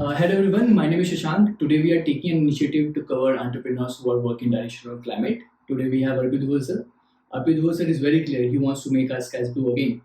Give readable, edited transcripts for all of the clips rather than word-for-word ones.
Hello everyone, my name is Shashank. Today we are taking an initiative to cover entrepreneurs who are working direction on climate. Today we have Arpit Duvasar. Arpit Duvasar is very clear. He wants to make our skies blue again.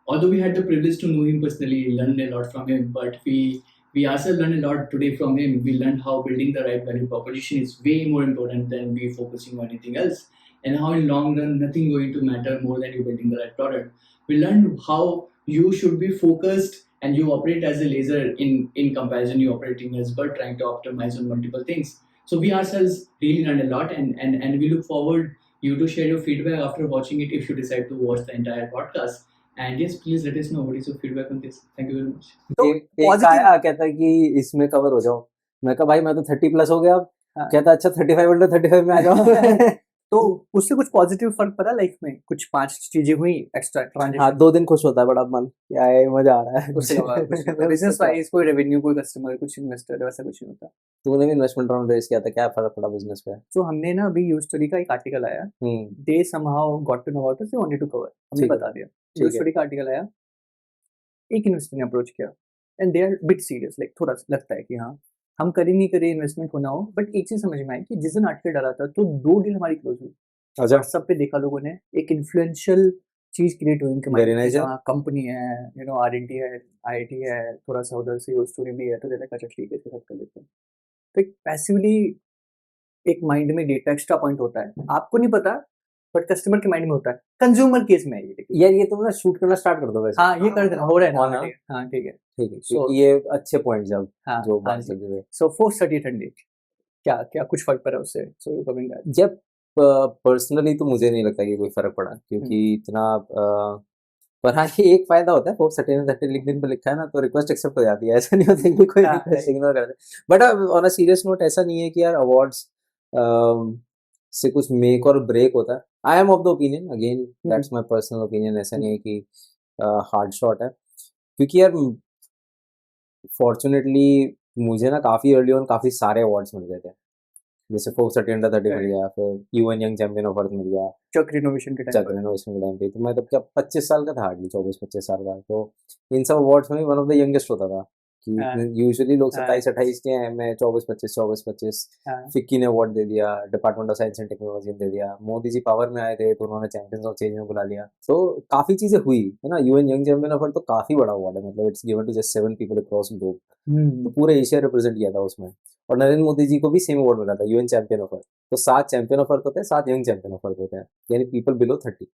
Although we had the privilege to know him personally, learn a lot from him, but we ourselves learned a lot today from him. We learned how building the right value proposition is way more important than we focusing on anything else, and how in long run nothing going to matter more than you building the right product. We learned how you should be focused and you operate as a laser in comparison you operating as bird trying to optimize on multiple things. So we ourselves really learned a lot, and we look forward you to share your feedback after watching it if you decide to watch the entire podcast. And yes, please let us know what is your feedback on this. Thank you very much. तो एक positive- आया कहता है कि इसमें cover हो जाओ। मैं कहा भाई मैं तो 30 प्लस हो गया अब। हाँ। कहता अच्छा 35 अंडर 35 में आ जाओ। तो उससे कुछ पॉजिटिव फर्क पड़ा लाइफ में? कुछ 5 चीजें हुई एक्स्ट्रा हाँ ट्रांजेक्शन 2 दिन खुश होता है बड़ा मन, क्या है मजा आ रहा है। उसके बाद बिजनेस वाइज कोई रेवेन्यू, कोई कस्टमर, कुछ इन्वेस्टर, वैसा कुछ नहीं होता। तूने भी इन्वेस्टमेंट राउंड रेज किया था, क्या फर्क पड़ा बिजनेस पे? तो हमने ना अभी यूज स्टोरी का एक आर्टिकल आया, they somehow got to know about it, wanted to cover, हमने ठीक है, बता दिया। ठीक यूज है। स्टोरी का आर्टिकल आया, एक इन्वेस्टर ने अप्रोच किया and they are bit serious, like थोड़ा लगता है कि हाँ हम करें नहीं करें इन्वेस्टमेंट होना हो, बट एक चीज समझ में आई कि जिस दिन आर्टिकल डाला था तो 2 डील हमारी क्लोज हुई। अच्छा व्हाट्सएप पे देखा लोगों ने, एक इन्फ्लुएंशियल चीज क्रिएट हुई उनके Very माइंड nice, में, yeah. हाँ कंपनी है, यू नो आरएनटी है, आईआईटी है, थोड़ा सा उधर से यूज स्टोरी भी है, तो कहता है अच्छा ठीक है इसके साथ कर लेते हैं। तो एक पैसिवली एक माइंड में डेटा एक्स्ट्रा पॉइंट होता है, आपको नहीं पता बट कस्टमर के माइंड में होता है। कंज्यूमर केस में है ये, देखिए यार ये तुम ना शूट करना स्टार्ट कर दो वैसे। हाँ ये कर देना, हो रहा है हाँ ना, ना? हाँ ठीक है। ठीक है, So- ये अच्छे पॉइंट जब हाँ जो हाँ बात जी। चल रही है। सो 438 क्या क्या कुछ फर्क पड़ा उससे? So you coming that. जब पर्सनली तो मुझे नहीं लगता कि कोई फर्क पड़ा, क्योंकि इतना पर हाँ ये एक फायदा होता है, फोर्थ सर्टेन लिंक्डइन पे लिखा है ना तो रिक्वेस्ट एक्सेप्ट हो जाती है, ऐसा नहीं होता कि कोई हाँ, रिक्वेस्ट इग्नोर कर दे। But on a serious note ऐसा नहीं है कि यार अवार्ड्स से कुछ मेक और ब्रेक होता है। I am of the opinion, again that's my personal opinion, ऐसा नहीं है कि हार्ड शॉट है, क्योंकि यार फॉर्चुनेटली मुझे ना काफ़ी अर्ली ऑन काफ़ी सारे अवार्ड्स मिल गए थे, जैसे फोर्थ सर्टेन अंडर 30 मिल गया, फिर UN young champion of Earth मिल गया चक रिनोवेशन के टाइम चक रिनोवेशन के टाइम पे। तो मैं तब क्या 25 साल का था, हार्डली 24-25 साल का। तो इन सब अवार्ड्स में वन ऑफ द यंगेस्ट होता था कि हाँ। यूजुअली लोग हाँ। 27-28 के हैं, मैं 24-25 हाँ फिक्की ने अवार्ड दे दिया, department of science and technology ने दे दिया, मोदी जी पावर में आए थे तो उन्होंने चैंपियंस ऑफ चेंज में बुला लिया। तो काफ़ी चीज़ें हुई है ना। UN young champion of Earth तो काफ़ी बड़ा अवार्ड है, मतलब it's given to just 7 people across globe, तो पूरे एशिया रिप्रेजेंट किया था उसमें। और नरेंद्र मोदी जी को भी सेम अवार्ड मिला था, यूएन चैंपियन ऑफ अर्थ। तो 7 चैंपियन ऑफ अर्थ होते हैं, 7 यंग चैंपियन ऑफ अर्थ होते हैं, यानी पीपल बिलो 30।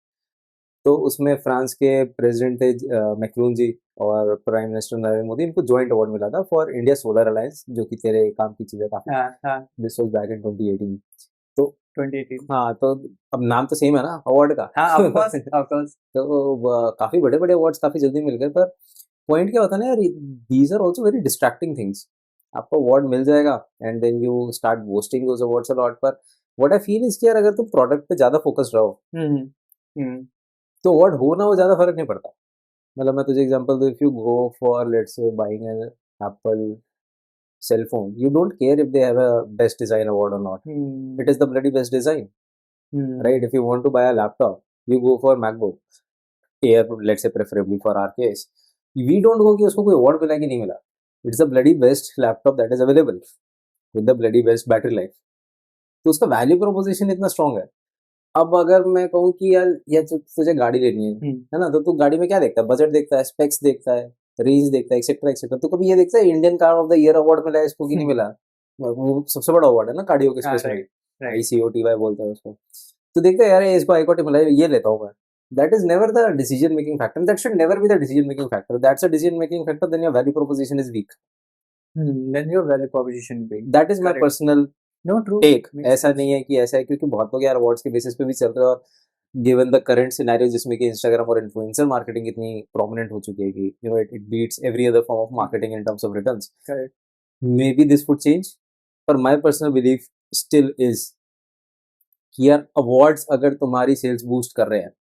तो उसमें फ्रांस के प्रेसिडेंट थे मैक्रून जी और प्राइम मिनिस्टर नरेंद्र मोदी, इनको जॉइंट अवार्ड मिला था फॉर इंडिया सोलर अलायंस, जो कि तेरे काम की चीज़ है काफ़ी। हाँ हाँ दिस वाज बैक इन 2018। तो 2018 हाँ, तो अब नाम तो सेम है ना अवार्ड का। हाँ ऑफ कोर्स ऑफ कोर्स। तो काफ़ी बड़े बड़े अवार्ड्स काफ़ी जल्दी मिल गए, पर पॉइंट क्या होता है ना यार, these are also very distracting things. आपको अवार्ड मिल जाएगा and then you start boasting those awards a lot, पर व्हाट आई फील इज कि यार अगर तुम प्रोडक्ट पे ज़्यादा फोकस्ड रहो हम्म तो अवार्ड हो ना हो ज़्यादा फर्क नहीं पड़ता। मतलब मैं तुझे एग्जांपल दूं, if you go for let's say buying an apple cell phone, you don't care if they have a best design award or not. It is the bloody best design, right? If you want to buy a laptop, you go for MacBook Air, let's say preferably for our case. We don't go कि उसको कोई award मिला कि नहीं मिला. It's the bloody best laptop that is available with the bloody best battery life. तो उसका value proposition इतना स्ट्रॉन्ग है। अब अगर मैं कहूँ कि यार तुझे गाड़ी लेनी है ना, तो तू गाड़ी में क्या देखता है? बजट देखता है, स्पेक्स देखता है, रेंज देखता है, एक्सेट्रा एक्सेट्रा। तो कभी ये देखता है Indian car of the year award मिला है इसको कि नहीं मिला? वो सबसे बड़ा अवार्ड है ना कार्डियो के स्पेस में, ICOTY बोलते हैं उसको। तो देखते हैं यार इसको ICOTY मिला है, ये लेता हूँ मैं। That is never the decision making factor. That should never be the decision making factor. That's a decision making factor. Then your value proposition is weak. then your value proposition big. That is my Correct. personal No true. take. Makes ऐसा sense. नहीं है कि ऐसा है, क्योंकि बहुत लोग यार अवार्ड्स के बेसिस पे भी चल रहे हैं, और गिवन द करंट सिनेरियो जिसमें कि इंस्टाग्राम और इन्फ्लुएंसर मार्केटिंग इतनी प्रोमिनेंट हो चुकी है कि you know it beats every other form of marketing in terms of returns. Correct. Maybe this would change, पर my personal belief still is कि यार अवार्ड्स अगर तुम्हारी सेल्स बूस्ट कर रहे हैं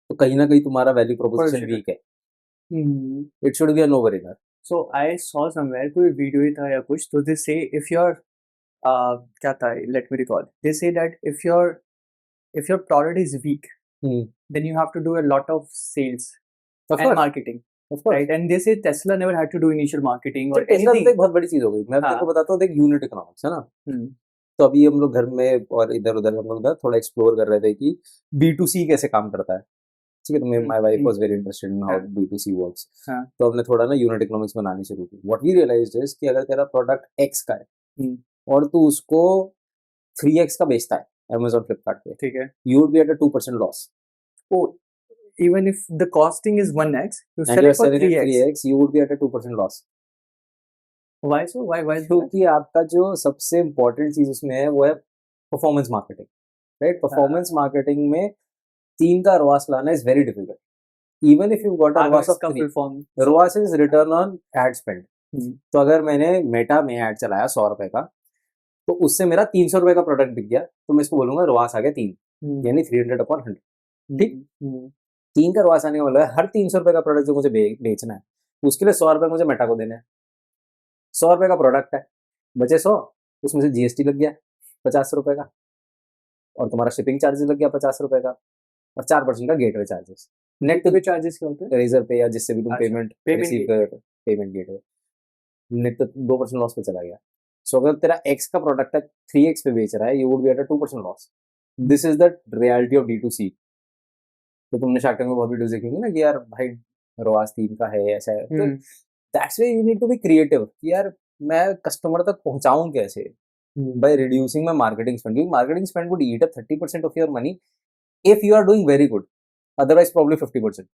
तो कहीं ना कहीं तुम्हारा वैल्यू प्रोपोजिशन sure. वीक है। It should be a no brainer. So I saw somewhere कोई वीडियो ही था या कुछ, तो they say if your क्या था, let me recall, they say that if your product is weak, then you have to do a lot of sales Of and course. marketing. Of course. right? And they say Tesla never had to do initial marketing or Tesla तो anything. एक बहुत बड़ी चीज हो गई. मैं हाँ. आपको बताता हूँ, एक यूनिट इकोनॉमिक्स है ना. हम्म, तो अभी हम लोग घर में और इधर उधर हम लोग ना थोड़ा एक्सप्लोर कर रहे थे कि B2C कैसे काम करता है. ठीक है, तो my wife was very interested in how हाँ. B2C works. हाँ. तो हमने थोड़ा ना यूनिट इकोनॉमिक्स बनानी शुरू की. व्हाट वी रियलाइज्ड इज कि अगर तेरा प्रोडक्ट X का है हम्म, और तू उसको 3X का बेचता है Amazon फ्लिपकार्ट पे, ठीक है. you would be at a 2% loss. Oh, even if the costing is 1x, you And sell you're it for selling at 3x. 3X, you would be at a 2% loss. Why so? Why is that? क्योंकि आपका जो सबसे important चीज उसमें है वो है performance marketing, right. Performance marketing में 3 का ROAS लाना is very difficult. Even if you got a ROAS of 3, ROAS is return on ad spend. तो अगर मैंने मेटा में एड चलाया 100 रुपए का, तो उससे मेरा 300 रुपए का प्रोडक्ट बिक गया, तो मैं इसको बोलूंगा ROAS आ गया 3, यानी 300/100. ठीक. 3 का ROAS आने वाला है. हर 300 रुपए का प्रोडक्ट जो मुझे बेचना है, उसके लिए 100 रुपए मुझे मेटा को देने हैं. 100 रुपए का प्रोडक्ट है, बचे 100, उसमें से GST लग गया 50 रुपए का, और तुम्हारा शिपिंग चार्जेस लग गया 50 रुपए का, और 4% का gateway charges. Net gateway charges क्या होते हैं? रेजर पे या जिससे भी तुम अच्छा, पेमेंट payment रिसीव कर, पेमेंट गेटवे. नेट तो 2% लॉस पे चला गया. सो अगर तेरा X का प्रोडक्ट है 3X पे बेच रहा है, you would be at a 2% loss. This is the reality of D2C. तो तुमने शार्क टैंक में बहुत वीडियोस देखी होंगी ना कि यार भाई ROAS 3 का है, ऐसा है. तो that's why you need to be creative कि यार मैं कस्टमर तक पहुंचाऊं कैसे, by reducing my marketing spend. Your marketing spend would eat up 30% of your money if you are doing very good. Otherwise, probably 50%.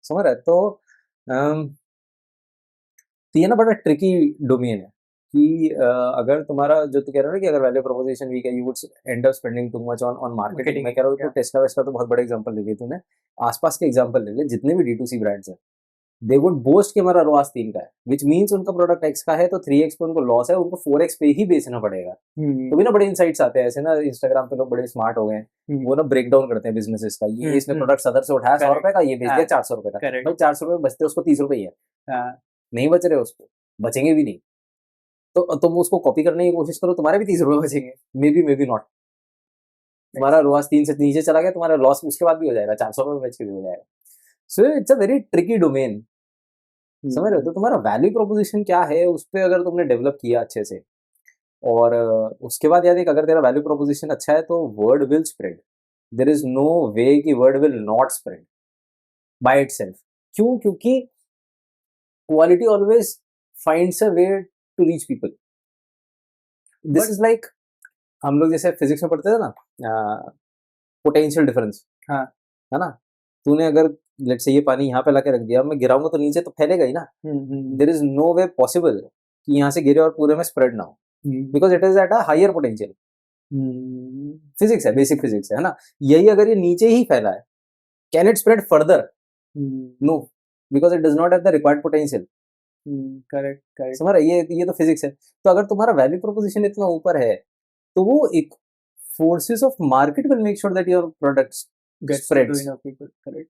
समझ रहा है. तो ये ना बड़ा ट्रिकी डोमेन है कि अगर तुम्हारा जो तू कह रहा है ना कि अगर वैल्यू प्रोपोजिशन वीक है, you would and up spending too much on marketing. मैं कह रहा हूँ तो टेस्ला वेस्ला तो बहुत बड़ा एग्जांपल ले लिया तूने. आसपास के एग्जांपल ले ले, जितने भी D2C ब्रांड्स हैं, दे वुड बोस्ट कि हमारा ROAS 3 का है, विच मीन्स उनका प्रोडक्ट X का है तो 3X पे उनको लॉस है, उनको 4X पे ही बेचना पड़ेगा. तो भी ना बड़े इनसाइट्स आते हैं ऐसे ना. इंस्टाग्राम पे लोग बड़े स्मार्ट हो गए हैं, वो ना ब्रेक डाउन करते हैं बिजनेसेस का. ये इसने प्रोडक्ट सदर से उठाया 100 रुपए का, ये बेच दिया 400 रुपए का. भाई 400 रुपए बचते उसको 30 रुपए ही है, नहीं बच रहे उसको, बचेंगे भी नहीं. तो तुम उसको कॉपी करने की कोशिश करो, तुम्हारे भी 30 रुपए बचेंगे, मे बी नॉट. तुम्हारा ROAS 3 से नीचे चला गया, तुम्हारा लॉस उसके बाद भी हो जाएगा, 400 रुपए बच के भी हो जाएगा. So it's a very tricky domain. समझ रहे हो. तो तुम्हारा वैल्यू प्रोपोजिशन क्या है, उस पर अगर तुमने डेवलप किया अच्छे से, और उसके बाद याद है अगर तेरा वैल्यू प्रोपोजिशन अच्छा है तो word will spread. There is no way कि word will not spread by itself. क्यों? क्योंकि quality always finds a way to reach people. This is like हम लोग जैसे फिजिक्स में पढ़ते थे ना, पोटेंशियल डिफरेंस. हाँ. है ना. तूने अगर लेट्स से ये पानी यहाँ पे लाके रख दिया, मैं गिराऊंगा तो नीचे तो फैलेगा ही ना. There is no way possible कि यहाँ से गिरे और पूरे में स्प्रेड ना हो, because it is at a higher potential. Physics है, बेसिक फिजिक्स है ना. यही अगर ये नीचे ही फैला है, can it spread further? No, because it does not have the required potential. Correct correct. समझ रहा है. ये तो फिजिक्स है. तो अगर तुम्हारा वैल्यू प्रोपोजिशन इतना ऊपर है, तो वो एक forces of market will make sure that your products Gets spreads. to enough people, correct.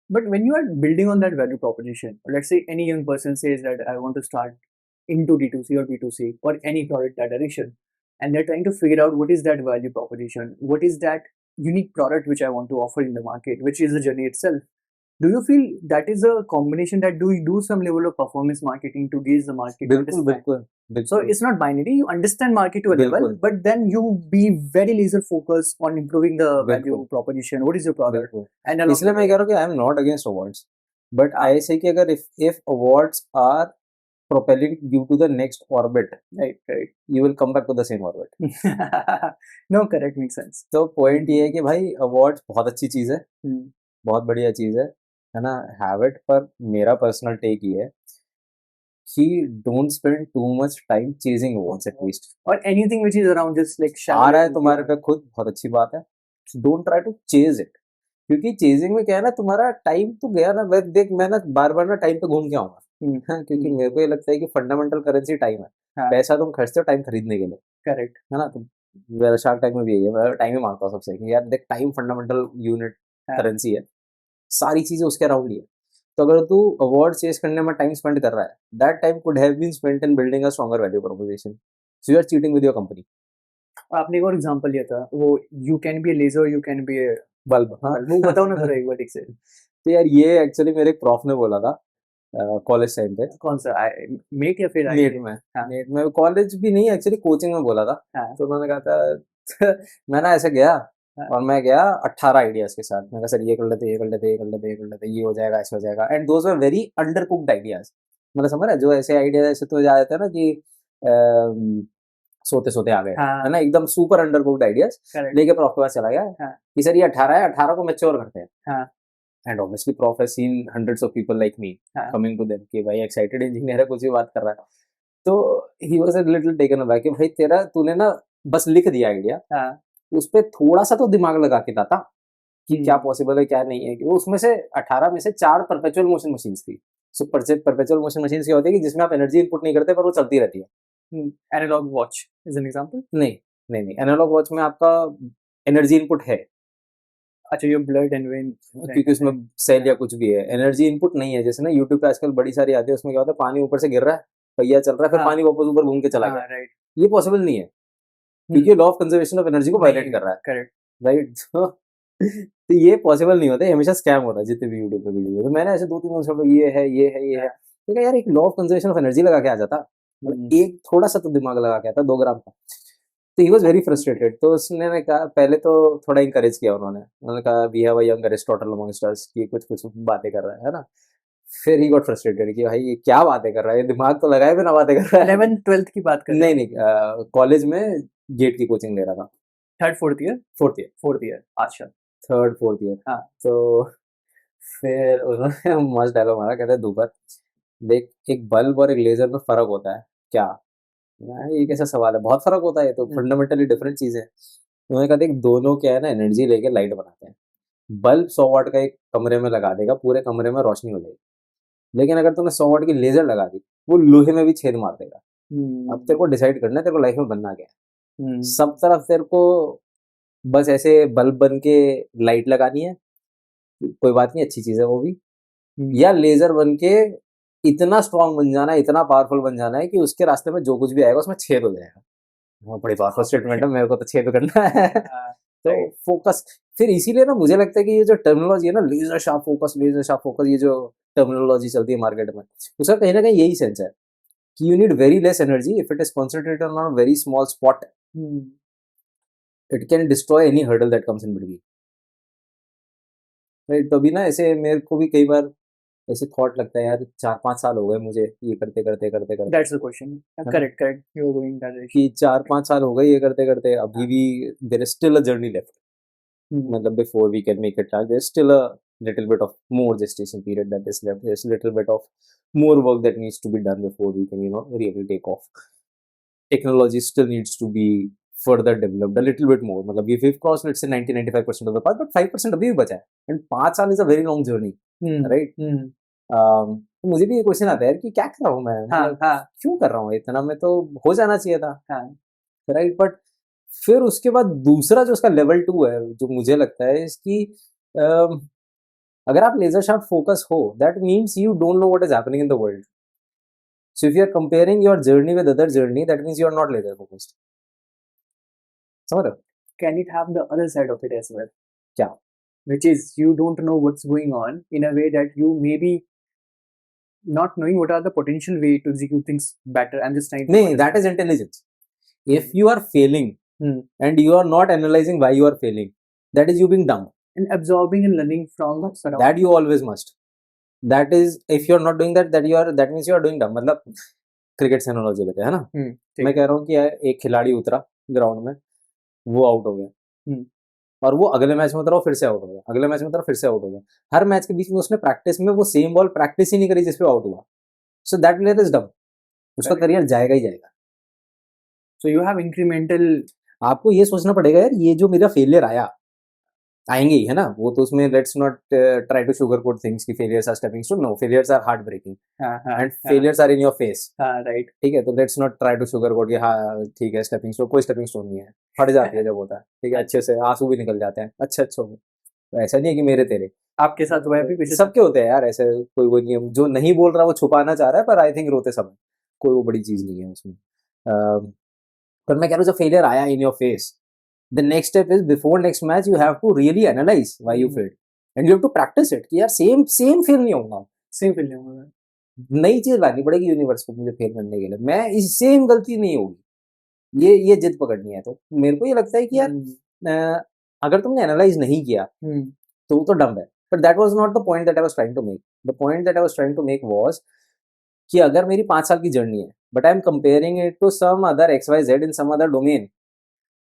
But when you are building on that value proposition, let's say any young person says that I want to start into D2C or B2C or any product that direction, and they're trying to figure out what is that value proposition, what is that unique product which I want to offer in the market, which is the journey itself. Do you feel that is a combination that do you do some level of performance marketing to gauge the market? बिल्कुल. So it's not binary. You understand market to a level, but then you be very laser focused on improving the value proposition. What is your product? And इसलिए मैं कह रहा हूँ कि I am not against awards, but I say कि अगर if awards are propelling you to the next orbit, right, you will come back to the same orbit. No, correct, makes sense. तो point ये है कि भाई awards बहुत अच्छी चीज है, बहुत बढ़िया चीज है ना. हैव इट, पर मेरा पर्सनल टेक ये है कि don't spend too much time chasing awards at least. और anything which is around just like आ रहा है तुम्हारे पे खुद, बहुत अच्छी बात है. Don't try to chase it, क्योंकि चेजिंग में क्या है ना, तुम्हारा टाइम तो गया ना. देख मैं ना बार बार ना टाइम पे घूम के आऊंगा, क्योंकि मेरे को ये लगता है कि फंडामेंटल करेंसी टाइम है. पैसा तुम खर्चते हो टाइम खरीदने के लिए, करेक्ट है ना. तो शार्क टैंक में भी यही है, मैं टाइम ही मांगता हूँ सबसे कि यार देख, टाइम फंडामेंटल यूनिट करेंसी है, सारी चीजें उसके अराउंड ही है. तो अगर तू अवार्ड चेस करने में टाइम स्पेंड कर रहा है, that time could have been spent in building a stronger value proposition. So you are cheating with your company. आपने एक और एग्जांपल लिया था, वो you can be a laser, you can be bulb, हाँ। वो बताओ ना जरा एक बार ठीक से। तो यार ये एक्चुअली मेरे एक प्रॉफ ने बोला था कॉलेज टाइम पे, कौन सा मेट या फिर नेट में, हाँ। नेट में कॉलेज भी नहीं एक्चुअली कोचिंग में बोला था। हाँ। तो उन्होंने कहा था मैं ना ऐसे गया हाँ। और मैं गया 18 आइडियाज के साथ। मैंने कहा सर ये कर लेते, ये कर लेते, ये कर लेते, ये कर लेते, ये हो जाएगा, ऐसे हो जाएगा। And those were very under cooked ideas. मतलब समझ रहे, जो ऐसे आइडियाज ऐसे तो आ जाते हैं ना कि सोते सोते आ गए, हाँ। है ना, एकदम super under cooked ideas Correct. लेके प्रॉफ के पास चला गया हाँ। कि सर ये 18 है, 18 को मैच्योर करते हैं। हाँ। And obviously prof has seen hundreds of people like me हाँ। कमिंग टू देम कि भाई एक्साइटेड इंजीनियर है, कुछ भी बात कर रहा है। तो he was a little taken aback कि भाई तेरा, तूने ना बस लिख दिया आइडिया, हाँ। उस पे थोड़ा सा तो दिमाग लगा के था कि क्या हम्म। पॉसिबल है क्या नहीं है। कि वो उसमें से 18 में से 4 परपेचुअल मोशन मशीन्स थी। सो परपेचुअल मोशन मशीन्स क्या होती है कि जिसमें आप एनर्जी इनपुट नहीं करते पर वो चलती रहती है। Analogue watch is an example. नहीं नहीं नहीं, एनालॉग वॉच में आपका एनर्जी इनपुट है अच्छा, ये ब्लड एंड वेन क्योंकि उसमें सेल या कुछ भी है, एनर्जी इनपुट नहीं है। जैसे ना यूट्यूब पे आजकल बड़ी सारी आती है, उसमें क्या होता है पानी ऊपर से गिर रहा है, पहिया चल रहा है, फिर हाँ। पानी वापस ऊपर घूम के चला गया। राइट। ये पॉसिबल नहीं है क्योंकि law of conservation of energy को वायलेट कर रहा है, करेक्ट। राइट। तो ये पॉसिबल नहीं होता है, हमेशा स्कैम होता है जितने भी यूट्यूब पे वीडियो। तो मैंने ऐसे 2-3 सब ये है ये है ये है, तो यार एक law of conservation of energy लगा के आ जाता, मतलब एक थोड़ा सा तो दिमाग लगा के आता 2 ग्राम का। तो ही वॉज वेरी फ्रस्ट्रेटेड। तो उसने कहा, पहले तो थोड़ा इंकरेज किया उन्होंने कहा we have a young Aristotle amongst us, कि कुछ कुछ बातें कर रहा है ना। फिर ही गॉट फ्रस्ट्रेटेड कि भाई ये क्या बातें कर रहा है, ये दिमाग तो लगाए बिना बातें कर रहा है। 11th-12th की बात कर नहीं नहीं, कॉलेज में गेट की कोचिंग ले रहा था, 3rd-4th year. Fourth year, 4th year. अच्छा। 3rd-4th year. हाँ। तो फिर उन्होंने मस्त डायलॉग मारा, कहते हैं धूपर देख, एक बल्ब और एक लेजर में फर्क होता है क्या? ये कैसा सवाल है, बहुत फर्क होता है, ये तो फंडामेंटली डिफरेंट चीज है। उन्होंने कहा देख, दोनों क्या है ना, एनर्जी लेके लाइट बनाते हैं। बल्ब 100 वाट का एक कमरे में लगा देगा, पूरे कमरे में रोशनी हो जाएगी। लेकिन अगर तूने 100 वाट की लेजर लगा दी, वो लोहे में भी छेद मार देगा। अब तेरे को डिसाइड करना है तेरे को लाइफ में बनना क्या है। सब तरफ तेरे को बस ऐसे बल्ब बन के लाइट लगानी है, कोई बात नहीं, अच्छी चीज है वो भी। या लेजर बन के इतना स्ट्रांग बन जाना है, इतना पावरफुल बन जाना है कि उसके रास्ते में जो कुछ भी आएगा उसमें छेद हो जाएगा। हाँ, बड़ी पावरफुल स्टेटमेंट है, मेरे को तो छेद करना है। तो फोकस, फिर इसीलिए ना मुझे लगता है कि ये जो टर्मिनोलॉजी है ना, laser sharp focus, laser sharp focus, ये जो टर्मिनोलॉजी चलती है मार्केट में, उसका कहीं ना कहीं यही सेंस है कि you need very less energy if it is concentrated on a very small spot, it can destroy any hurdle that comes in between. Right. तभी ना ऐसे मेरे को भी कई बार ऐसे थॉट लगता है यार, 4-5 साल हो गए मुझे ये करते करते करते करते, that's the question. Correct correct, you are going that कि 4-5 साल हो गए ये करते करते, अभी भी there is still a journey left. मतलब before we can make it, there is still a little bit of more gestation period that is left. There's a little bit of more work that needs to be done before we can, really take off. Technology still needs to be further developed a little bit more. मतलब we've crossed, let's say, 90-95% of the path, but 5% अभी भी बचा है, and 5 साल is a very long journey, right? तो मुझे भी ये क्वेश्चन आता है यार कि क्या कर रहा हूँ मैं, मतलब क्यों कर रहा हूँ इतना, में तो हो जाना चाहिए था, राइट। बट फिर उसके बाद दूसरा जो उसका लेवल 2 है, जो मुझे लगता है इसकी, अगर आप लेजर शार्प फोकस हो, that means you don't know what is happening in the world. So if you are comparing your journey with other journey, that means you are not laser focused. समझ रहे हो? Can it have the other side of it as well? क्या? Which is you don't know what's going on in a way that you may be not knowing what are the potential way to execute things better. I'm just trying to नहीं, that is intelligence. If you are failing and you are not analyzing why you are failing, that is you being dumb. And absorbing and learning from the surroundings. That you always must. That is, if you are not doing that, that means you are doing dumb. मतलब cricket से analogy लेते हैं ना, मैं कह रहा हूँ कि एक खिलाड़ी उतरा ग्राउंड में, वो आउट हो गया, और वो अगले मैच में उतरा, फिर से आउट हो गया, अगले मैच में उतरा, फिर से आउट हो गया। हर मैच के बीच में उसने प्रैक्टिस में वो सेम बॉल प्रैक्टिस ही नहीं करी जिसपे आउट हुआ। So that player is dumb, उसका करियर जाएगा ही जाएगा। सो यू हैव इंक्रीमेंटल, आपको ये सोचना पड़ेगा यार, ये जो मेरा फेलियर आएंगे ही, है ना, वो तो उसमें let's not try to sugar coat things कि failures are stepping stone. No, failures are heart breaking and failures are in your face, right. ठीक है। तो let's not try to sugar coat कि हाँ ठीक है स्टेपिंग स्टोन, कोई stepping stone नहीं है, फट जाती है जब होता है, ठीक है, अच्छे से आंसू भी निकल जाते हैं, अच्छा अच्छा। तो ऐसा नहीं है कि मेरे तेरे आपके साथ हुआ है भी, कुछ सबके होते हैं यार ऐसे, कोई नहीं, जो नहीं बोल रहा वो छुपाना चाह रहा है, पर आई थिंक रोते समय कोई वो बड़ी चीज नहीं है उसमें। पर मैं कह रहा हूँ जब फेलियर आया इन your face, The next step is before next match you have to really analyze why you failed and you have to practice it कि यार same fail नहीं होगा, सेम फील नहीं होगा. नई चीज लानी पड़ेगी यूनिवर्स को मुझे फेल करने के लिए, मैं इस सेम गलती नहीं होगी, ये जिद पकड़नी है. तो मेरे को ये लगता है कि यार अगर तुमने एनालाइज नहीं किया तो वो तो डम्ब है. But that was not the point that I was trying to make. The point that I was trying to make was कि अगर मेरी 5 साल की जर्नी है but I am comparing it to some other XYZ in some other domain,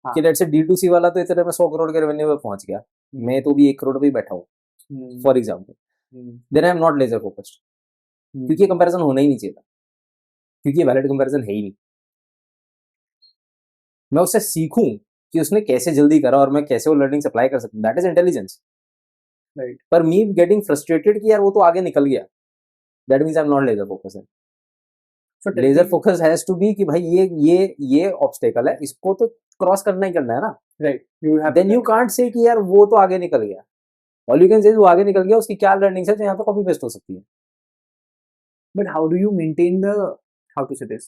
कि let's say D2C वाला तो इतने में 100 करोड़ के रेवेन्यू पे पहुंच गया, मैं तो भी 1 करोड़ पे ही बैठा हूँ for example, then I am not laser focused, क्योंकि कंपैरिजन होना ही नहीं चाहिए था, क्योंकि वैलिड कंपैरिजन है ही नहीं. मैं उससे सीखूं कि उसने कैसे जल्दी करा और मैं कैसे वो लर्निंग अप्लाई कर सकता हूं, दैट इज इंटेलिजेंस. राइट. पर मी गेटिंग फ्रस्ट्रेटेड कि यार वो तो आगे निकल गया, that means I am not laser focused. So laser focus has to be कि भाई ये ऑब्स्टेकल है, इसको तो क्रॉस करना ही करना है ना. Right. You have then you can't say कि यार वो तो आगे निकल गया. ऑल यू कैन से वो आगे निकल गया, उसकी क्या लर्निंग्स है जो यहाँ पे कॉपी पेस्ट हो सकती है. But how do you maintain the, how to say this,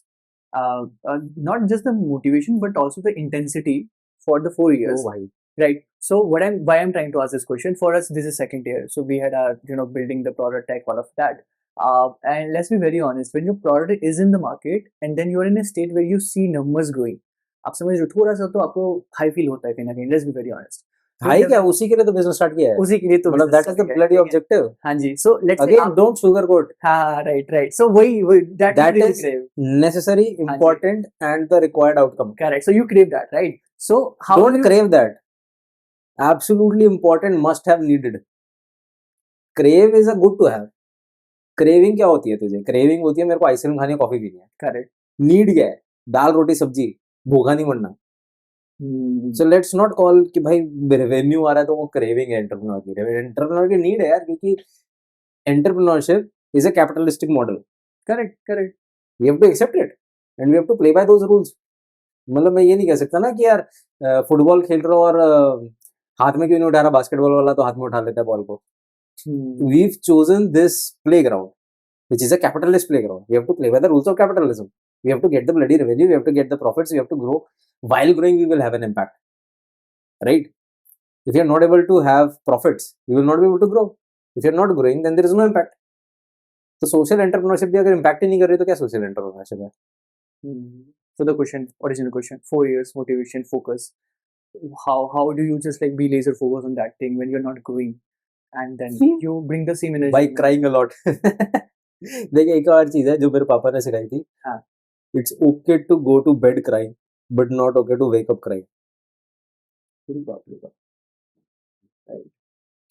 not just the motivation but also the intensity for the 4 years? ओ भाई, Right. So why I'm trying to ask this question, for us this is second year, so we had our building the product tech, all of that, and let's be very honest, when your product is in the market and then you're in a state where you see numbers growing, आप समझ रहे हो, थोड़ा सा तो आपको high feel होता है कहीं ना कहीं. Let's be very honest. High क्या, उसी के लिए तो बिजनेस स्टार्ट किया है, उसी के लिए तो मतलब that is the bloody objective. हाँ जी. So let's say again don't sugar coat, हाँ राइट. सो वही that is necessary, important and the required outcome. Correct. So you crave that, right? So how don't crave that, absolutely important, must have, needed. Crave is a good to have. Craving क्या होती है तुझे? Craving होती है मेरे को ice cream खानी है, कॉफी पीनी है. करेक्ट. नीड क्या है? दाल रोटी सब्जी, भूखा नहीं मरना. सो लेट्स नॉट कॉल कि भाई रेवेन्यू आ रहा है तो वो क्रेविंग है एंटरप्रेन्योर की. एंटरप्रेन्योर की नीड है यार, क्योंकि entrepreneurship is a capitalistic model. Correct. We have to accept it and we have to play by those rules. मतलब मैं ये नहीं कह सकता ना कि यार फुटबॉल खेल रहा हूँ और हाथ में क्यों नहीं उठा रहा, बास्केटबॉल वाला तो हाथ में उठा लेता है बॉल को. We've chosen this playground, which is a capitalist playground. We have to play by the rules of capitalism. We have to get the bloody revenue. We have to get the profits. We have to grow. While growing, we will have an impact, right? If you are not able to have profits, you will not be able to grow. If you are not growing, then there is no impact. तो social entrepreneurship भी अगर impact ही नहीं कर रही तो क्या social entrepreneurship है? So the original question, 4 years, motivation, focus. How do you just like be laser focused on that thing when you're not growing? And then you bring the same energy by crying a lot. देखिए एक और चीज है जो मेरे पापा ने सिखाई थी. हाँ. It's okay to go to bed crying, but not okay to wake up crying.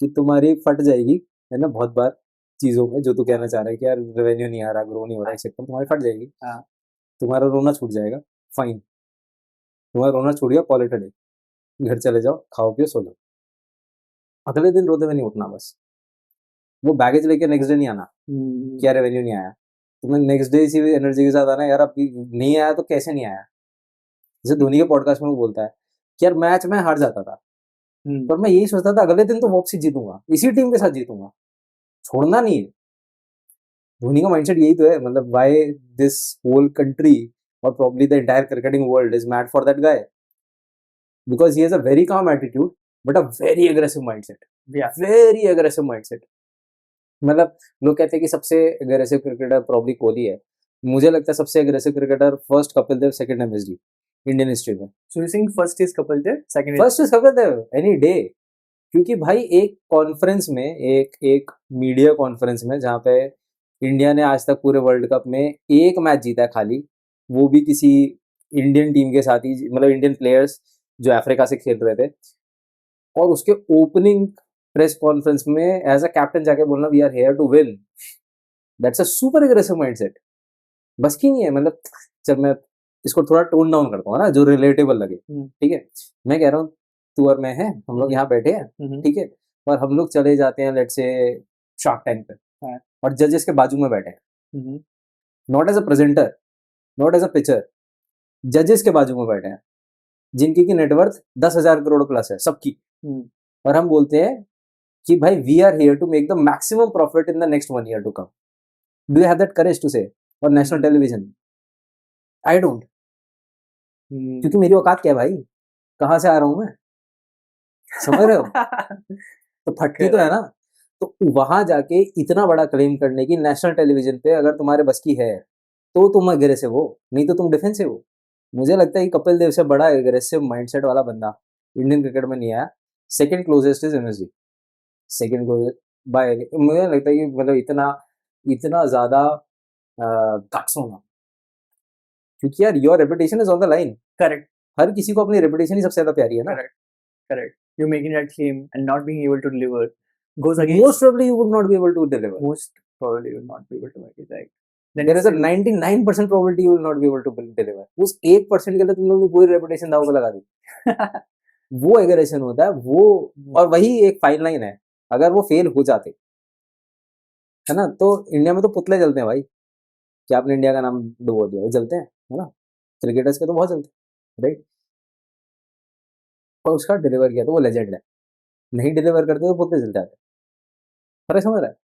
कि तुम्हारी फट जाएगी है ना बहुत बार चीजों में, जो तू कहना चाह रहा है कि यार रेवेन्यू नहीं आ रहा, ग्रो नहीं हो रहा, सेक्टर तुम्हारी फट जाएगी. हाँ. तुम्हारा रोना छूट जाएगा, फाइन. तुम्हारा रोना छूट गया, कॉल इट अ डे. घर चले जाओ, खाओ पियो, सो जाओ. अगले दिन रोते हुए नहीं उठना. बस वो बैगेज लेके नेक्स्ट डे नहीं आना क्या रेवेन्यू नहीं आया. तुम्हें नेक्स्ट डे इसी एनर्जी के साथ आना, यार अब नहीं आया तो कैसे नहीं आया. जैसे धोनी के पॉडकास्ट में वो बोलता है कि यार मैच में हार जाता था पर मैं यही सोचता था अगले दिन तो वापसी जीतूंगा, इसी टीम के साथ जीतूंगा, छोड़ना नहीं है. धोनी का माइंडसेट यही तो है. मतलब व्हाई दिस होल कंट्री और probably the entire cricketing world is mad for that guy, because he has a very calm attitude but a very aggressive mindset. Very aggressive mindset. मतलब लोग कहते हैं कि सबसे एग्रेसिव क्रिकेटर प्रॉब्ली कोहली है. मुझे लगता है सबसे aggressive cricketer first Kapil Dev, second MSD Indian history में. So you think first is Kapil Dev, second first is Kapil Dev any day. क्योंकि भाई एक कॉन्फ्रेंस में, एक मीडिया कॉन्फ्रेंस में जहाँ पे इंडिया ने आज तक पूरे वर्ल्ड कप में एक मैच जीता है खाली, वो भी किसी इंडियन टीम के साथ ही, मतलब इंडियन प्लेयर्स जो अफ्रीका से खेल रहे थे, और उसके ओपनिंग प्रेस कॉन्फ्रेंस में एज अ कैप्टन जाके बोलना we are here to win. That's a super aggressive mindset. बस की नहीं है. मतलब चल मैं इसको थोड़ा टोन डाउन करता हूँ ना, जो रिलेटेबल लगे. ठीक है, मैं कह रहा हूँ तू और मैं है, हम लोग यहाँ बैठे हैं, ठीक है, और हम लोग चले जाते हैं लेट्स से शार्क टैंक पे, और जजेस के बाजू में बैठे हैं, not as a presenter, not as a pitcher, जजेस के बाजू में बैठे हैं जिनकी की नेटवर्थ 10,000 करोड़ प्लस है सबकी. और हम बोलते हैं कि भाई we are here to make the maximum profit in the next 1 year to come. Do you have that courage to say और नेशनल टेलीविजन? I don't. क्योंकि मेरी औकात क्या है भाई, कहाँ से आ रहा हूँ मैं, समझ रहे हो? तो फटती तो है ना। तो वहां जाके इतना बड़ा क्लेम करने की नेशनल टेलीविजन पे अगर तुम्हारे बस की है तो तुम अग्रेसिव हो, नहीं तो तुम डिफेंसिव हो। मुझे लगता है कि कपिल देव से बड़ा एग्रेसिव माइंडसेट वाला बंदा इंडियन क्रिकेट में नहीं आया। Second closest is MSG, second closest by. मुझे लगता है कि मतलब इतना इतना ज्यादा गट्स होना, क्योंकि यार your reputation is on the line. Correct, हर किसी को अपनी रेपुटेशन ही सबसे ज्यादा प्यारी है ना। correct, correct. You're making that claim and not being able to deliver goes against. Most probably you would not be able to deliver. Most probably you will not be able to make it right. Then There is a still- 99% probability you will not be able to deliver. उस 1% के लिए तुम लोग पूरी reputation दाव पे लगा दी। वो एग्रेशन होता है वो, और वही एक फाइन लाइन है। अगर वो फेल हो जाते है ना, तो इंडिया में तो पुतले जलते हैं भाई, कि आपने इंडिया का नाम डुबो दिया, वो जलते हैं, है ना। क्रिकेटर्स के तो बहुत जलते हैं, राइट। और उसका डिलीवर किया तो वो लेजेंड है, नहीं डिलीवर करते तो पुतले जल जाते। फर्क समझ रहा है?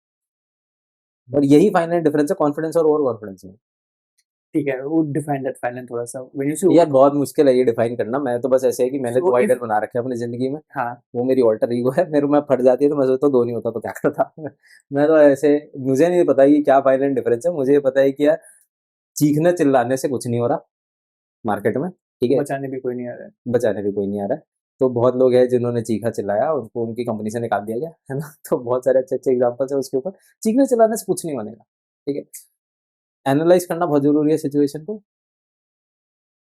और यही फाइनल डिफरेंस है कॉन्फिडेंस और ओवर कॉन्फिडेंस में। ठीक है, वो डिफाइन दैट फाइनल थोड़ा सा when you say यार बहुत मुश्किल है ये डिफाइन करना। मैं तो बस ऐसे है कि मैंने So दो आइडल if- बना रखे हैं अपनी जिंदगी में, हाँ, वो मेरी ऑल्टर ईगो है। मेरे में फट जाती है तो मैं सोचता हूँ दो नहीं होता तो क्या करता। मैं तो ऐसे, मुझे नहीं पता कि क्या फाइनल डिफरेंस है। मुझे ये पता है कि यार चीखने चिल्लाने से कुछ नहीं हो रहा मार्केट में, ठीक है, बचाने भी कोई नहीं आ रहा है। बचाने भी कोई नहीं आ रहा है। तो बहुत लोग हैं जिन्होंने चीखा चिल्लाया, उनको उनकी कंपनी से निकाल दिया गया, है ना। तो बहुत सारे अच्छे अच्छे एग्जाम्पल्स है उसके ऊपर। चीखने चिल्लाने से कुछ नहीं बनेगा, ठीक है। एनालाइज करना बहुत जरूरी है सिचुएशन को,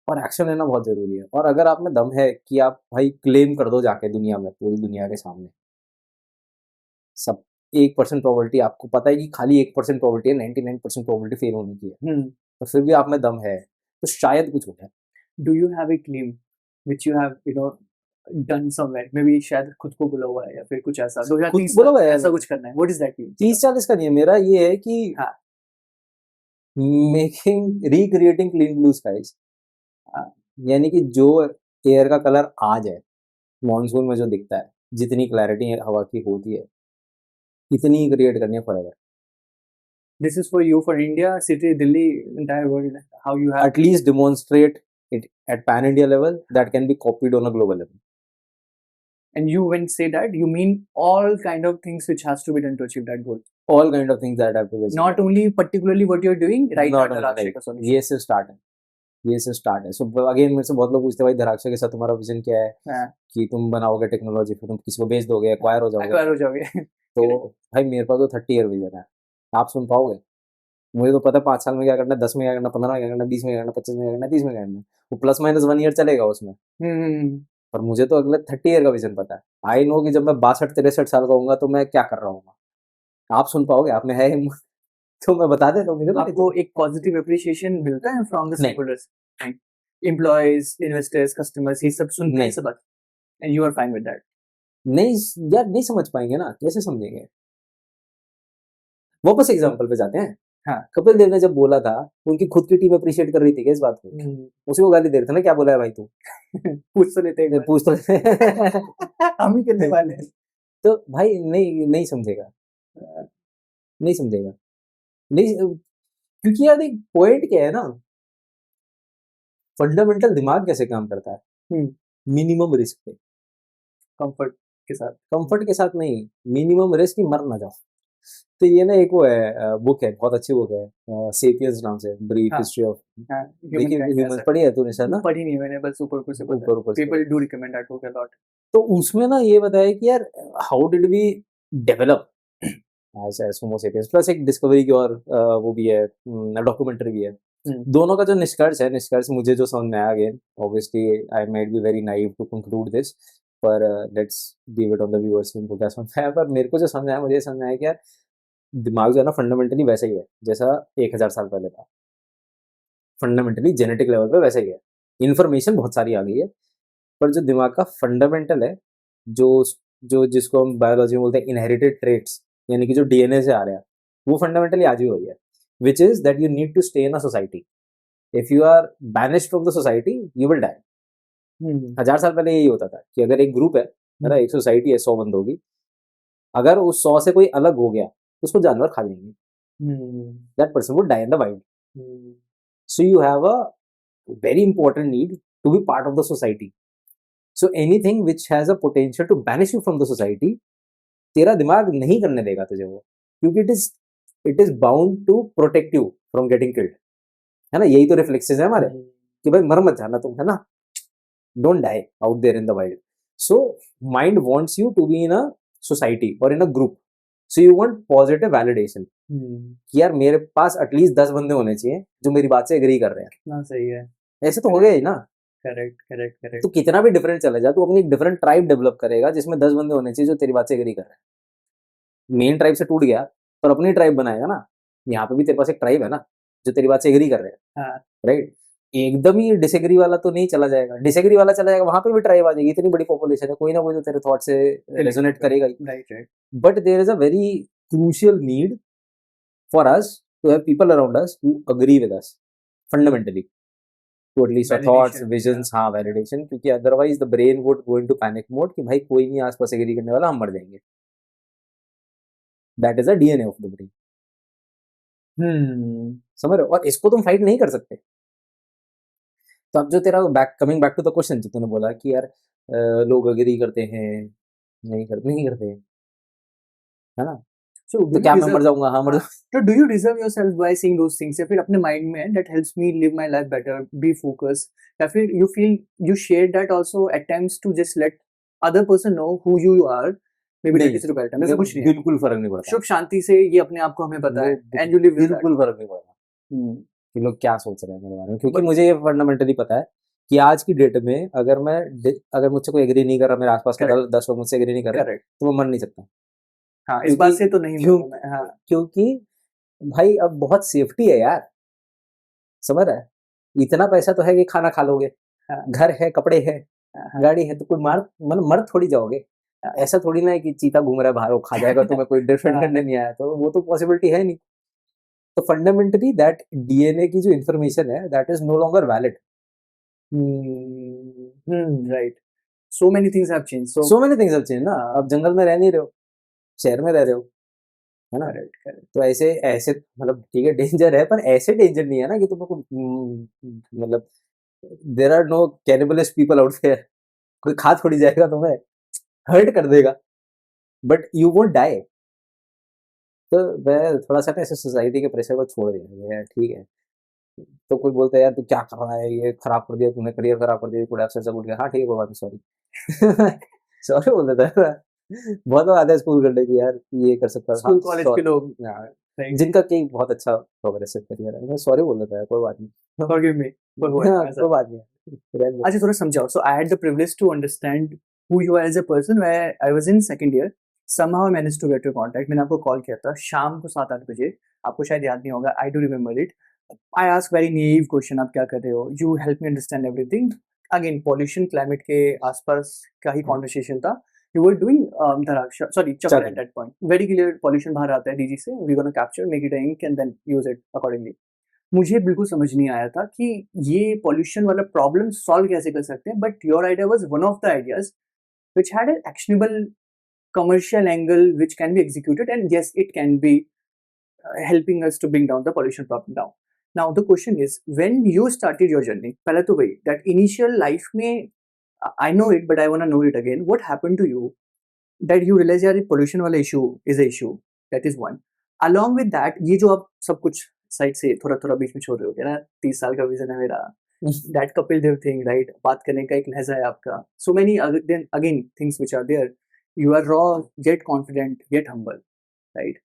और एक्शन लेना बहुत जरूरी है। और अगर आप में दम है कि आप भाई क्लेम कर दो जाके दुनिया में, पूरी दुनिया के सामने, सब 1% प्रोबेबिलिटी, आपको पता है कि खाली 1% प्रोबेबिलिटी है, 99% प्रोबेबिलिटी फेल होने की है, और फिर भी आप में दम है, तो शायद कुछ हो जाए। Do you have a claim which you have done somewhere? Maybe शायद खुद को बोला हुआ है या फिर कुछ ऐसा 2030 बोला हुआ है ऐसा कुछ करना है। What is that claim? 30-40 का नहीं है मेरा, ये है कि हाँ। Making recreating clean blue skies, यानी कि जो एयर का कलर आज है मॉनसून में जो दिखता है, जितनी क्लैरिटी हवा की होती है, इतनी क्रिएट करनी है forever. This is for you, for India, city, Delhi, entire world. How you have At least demonstrate it at pan India level that can be copied on a global level. and you when say that you mean all kind of things which has to be done to achieve that goal. All kind of things that have to be achieved. Not only particularly what you're doing right Not now. only Dharaksha like, का solution. ये सिर्फ start है, ये सिर्फ start है। So again मेरे से बहुत लोग पूछते हैं भाई धराक्षा के साथ तुम्हारा विजन क्या है, हाँ। कि तुम बनाओगे टेक्नोलॉजी, फिर तुम किसी को बेच दोगे, एक्वायर हो जाओगे। Acquire हो जाओगे। तो भाई मेरे पास तो 30 ईयर विजन है, आप सुन पाओगे? मुझे तो पता है 5 साल में क्या करना है, 10 में क्या करना, 15 में क्या करना, 20 में क्या करना, 25 में क्या करना, 30 में क्या करना। वो प्लस माइनस 1 ईयर चलेगा उसमें, पर मुझे तो अगले 30 ईयर का विजन पता है। आई नो कि जब मैं 62-63 साल का होऊंगा तो मैं क्या कर रहा हूँ। आप सुन पाओगे? आप में है हिम्मत तो मैं बता देता हूँ। आपको एक पॉजिटिव अप्रिशिएशन मिलता है फ्रॉम द नहीं। स्टेकहोल्डर्स, एम्प्लॉइज, इन्वेस्टर्स, कस्टमर्स, ये सब सुनते हैं नहीं। सब बात, and you are fine with that. नहीं यार, नहीं समझ पाएंगे ना, कैसे समझेंगे? वापस एग्जांपल पे जाते हैं। हाँ। कपिल देव ने जब बोला था, उनकी खुद की टीम अप्रिशिएट कर रही थी क्या इस बात को? उसी को गाली दे रहे थे ना, क्या बोला है भाई तू? पूछ तो लेते हैं, पूछ तो हम ही करने वाले हैं। तो भाई नहीं समझेगा, नहीं समझेगा, नहीं, क्योंकि यार एक पॉइंट क्या है ना, फंडामेंटल दिमाग कैसे काम करता है, मिनिमम रिस्क पे, कंफर्ट के साथ, कंफर्ट के साथ नहीं, मिनिमम रिस्क की मर ना जाओ। तो ये ना एक वो है, बुक है, बहुत अच्छी बुक है, सेपियंस नाम से, ब्रीफ हिस्ट्री ऑफ ह्यूमंस। पढ़ी है तूने शायद ना? पढ़ी नहीं मैंने, बस ऊपर से ऊपर people do recommend that book a lot. तो उसमें ना ये बताया कि यार how did we develop as Homo sapiens, plus एक डिस्कवरी की और वो भी है, डॉक्यूमेंट्री भी है। दोनों का जो निष्कर्ष है, निष्कर्ष मुझे जो समझ में आया, again obviously I might be very naive to conclude this, पर let's give it on the viewers को क्या समझ में आया। पर मेरे को जो समझ आया, मुझे ये समझ में आया कि यार दिमाग जो है ना फंडामेंटली वैसा ही है जैसा 1000 साल पहले था, फंडामेंटली जेनेटिक लेवल पे वैसा ही है। इन्फॉर्मेशन बहुत सारी आ गई है, पर जो दिमाग का फंडामेंटल है, जो जिसको हम बायोलॉजी में बोलते हैं इनहेरिटेड ट्रेट्स, यानी कि जो डीएनए से आ रहा है, वो फंडामेंटली आज भी वही है, which is that you need to stay in a society. If you are banished from the society you will die. 1000 साल पहले यही होता था कि अगर एक ग्रुप है ना, एक सोसाइटी है 100 बंदों की, अगर उस 100 से कोई अलग हो गया उसको जानवर खा लेंगे, that person would die in the wild. So you have a very important need to be part of the society. So anything which has a potential to banish you from the society, तेरा दिमाग नहीं करने देगा तुझे वो, क्योंकि it is bound to protect you from getting killed, है ना। यही तो रिफ्लेक्सेस है हमारे कि भाई मर मत जाना तुम, है ना, don't die out there in the wild. So mind wants you to be in a society और in a group, so you want positive validation कि यार मेरे पास एटलीस्ट 10 बंदे होने चाहिए जो मेरी बात से एग्री कर रहे हैं। ना सही है, ऐसे तो हो गया ही ना। Correct correct correct. तो कितना भी डिफरेंट चले जा, तू अपनी डिफरेंट ट्राइब डेवलप करेगा जिसमें 10 बंदे होने चाहिए जो तेरी बात से एग्री कर रहे हैं। मेन ट्राइब से टूट गया पर अपनी ट्राइब बनाएगा ना, यहाँ पे भी तेरे पास एक ट्राइब है ना जो तेरी बात से एग्री कर रहे हैं, हाँ राइट। एकदम ही डिसएग्री वाला तो नहीं चला जाएगा, डिसएग्री वाला चला जाएगा, वहां पे भी ट्राइब आ जाएगी, इतनी बड़ी पॉपुलेशन है, कोई ना कोई तो तेरे थॉट से रेजोनेट करेगा ही। Right right. But there is a very crucial need for us to have people around us who agree with us fundamentally, to at least our thoughts, visions, हाँ वैलिडेशन, क्योंकि otherwise the brain would go into panic mode कि भाई कोई नहीं आसपास agree करने वाला, हम मर जाएंगे। That is a DNA of the brain. समझ रहे हो, और इसको तुम फाइट नहीं कर सकते। तो अब जो तेरा coming back to the question जो तूने बोला कि यार लोग अग्री करते हैं, नहीं करते, है ना, So तो क्या मैं मर जाऊंगा, हाँ मर जाऊंगा। So do you deserve yourself by seeing those things? या फिर अपने mind में that helps me live my life better, be focused, या फिर you feel you share that also at times to just let other person know who you are, maybe नहीं, किसी को कहता है ऐसा कुछ नहीं है, बिल्कुल फर्क नहीं पड़ता, सुख शांति से ये अपने आप को हमें पता है and you live with that. बिल्कुल फर्क नहीं पड़ता कि लोग क्या सोच रहे हैं मेरे बारे में, क्योंकि मुझे ये फंडामेंटली पता है कि आज की डेट में अगर मुझसे कोई एग्री नहीं कर रहा, मेरे आसपास के 10 लोग मुझसे एग्री नहीं कर रहे, Correct. तो मैं मर नहीं सकता। हाँ इस बात से तो नहीं क्यों- हाँ क्योंकि भाई अब बहुत सेफ्टी है यार, समझ रहा है, इतना पैसा तो है कि खाना खा लोगे, हाँ। घर है, कपड़े है, हाँ। गाड़ी है, तो कोई मर थोड़ी जाओगे। ऐसा थोड़ी ना है कि चीता घूम रहा है बाहर वो खा जाएगा, तुम्हें कोई डिफरेंट हाँ। करने नहीं आया, तो वो तो पॉसिबिलिटी है नहीं। तो फंडामेंटली दैट डीएनए की जो इंफॉर्मेशन है that is no longer valid. Right, so many things have changed, so so many things have change ना, अब जंगल में रह नहीं रहे हो, शहर में रह रहे हो, है ना। correct correct. तो ऐसे ऐसे मतलब ठीक है डेंजर है, पर ऐसे डेंजर नहीं है ना कि तुमको मतलब there are no cannibalist people out there, कोई खा थोड़ी जाएगा तुम्हें, हर्ट कर देगा, बट यू वोंट डाई। तो मैं थोड़ा सा ना ऐसे सोसाइटी के प्रेशर को छोड़ दिया यार, ठीक है। तो कोई बोलता है यार तू क्या कर रहा है, ये खराब कर दिया तूने, करियर खराब कर दिया, कुछ ऐसा सब उठ गया, हाँ ठीक है कोई बात नहीं, सॉरी सॉरी बोल देता है। बहुत लोग आते हैं स्कूल करने की यार ये कर सकता था, स्कूल कॉलेज के लोग हाँ, जिनका कहीं बहुत अच्छा प्रोग्रेसिव करियर है, मैं सॉरी बोल देता है, कोई बात नहीं, forgive me for what हाँ, I said. कोई बात नहीं। अच्छा थोड़ा समझाओ, so I had the privilege to understand who you are as a person where I was in second year, somehow I managed to get your contact. मैंने आपको call किया था शाम को 7-8 बजे, आपको शायद याद नहीं होगा, I do remember it. I asked very naive question, आप क्या कर रहे हो, you help me understand everything. Again pollution climate के आसपास का ही conversation था. You were doing चक्र at that point. Very clear pollution बाहर आता है DG से, we're gonna capture, make it ink and then use it accordingly. मुझे बिल्कुल समझ नहीं आया था कि ये pollution वाला problem solve कैसे कर सकते हैं, but your idea was one of the ideas which had an actionable commercial angle which can be executed, and yes it can be helping us to bring down the pollution problem down. Now the question is, when you started your journey, पहले तो वही that initial life में I know it but I want to know it again, what happened to you that you realize यार pollution वाला issue is a issue, that is one. Along with that ये जो आप सब कुछ side से थोड़ा थोड़ा बीच में छोड़ रहे हो ना, 30 साल का विजन है मेरा, that Kapil Dev thing, right, बात करने का एक लहजा है आपका, so many then again things which are there, you are raw yet confident yet humble, right,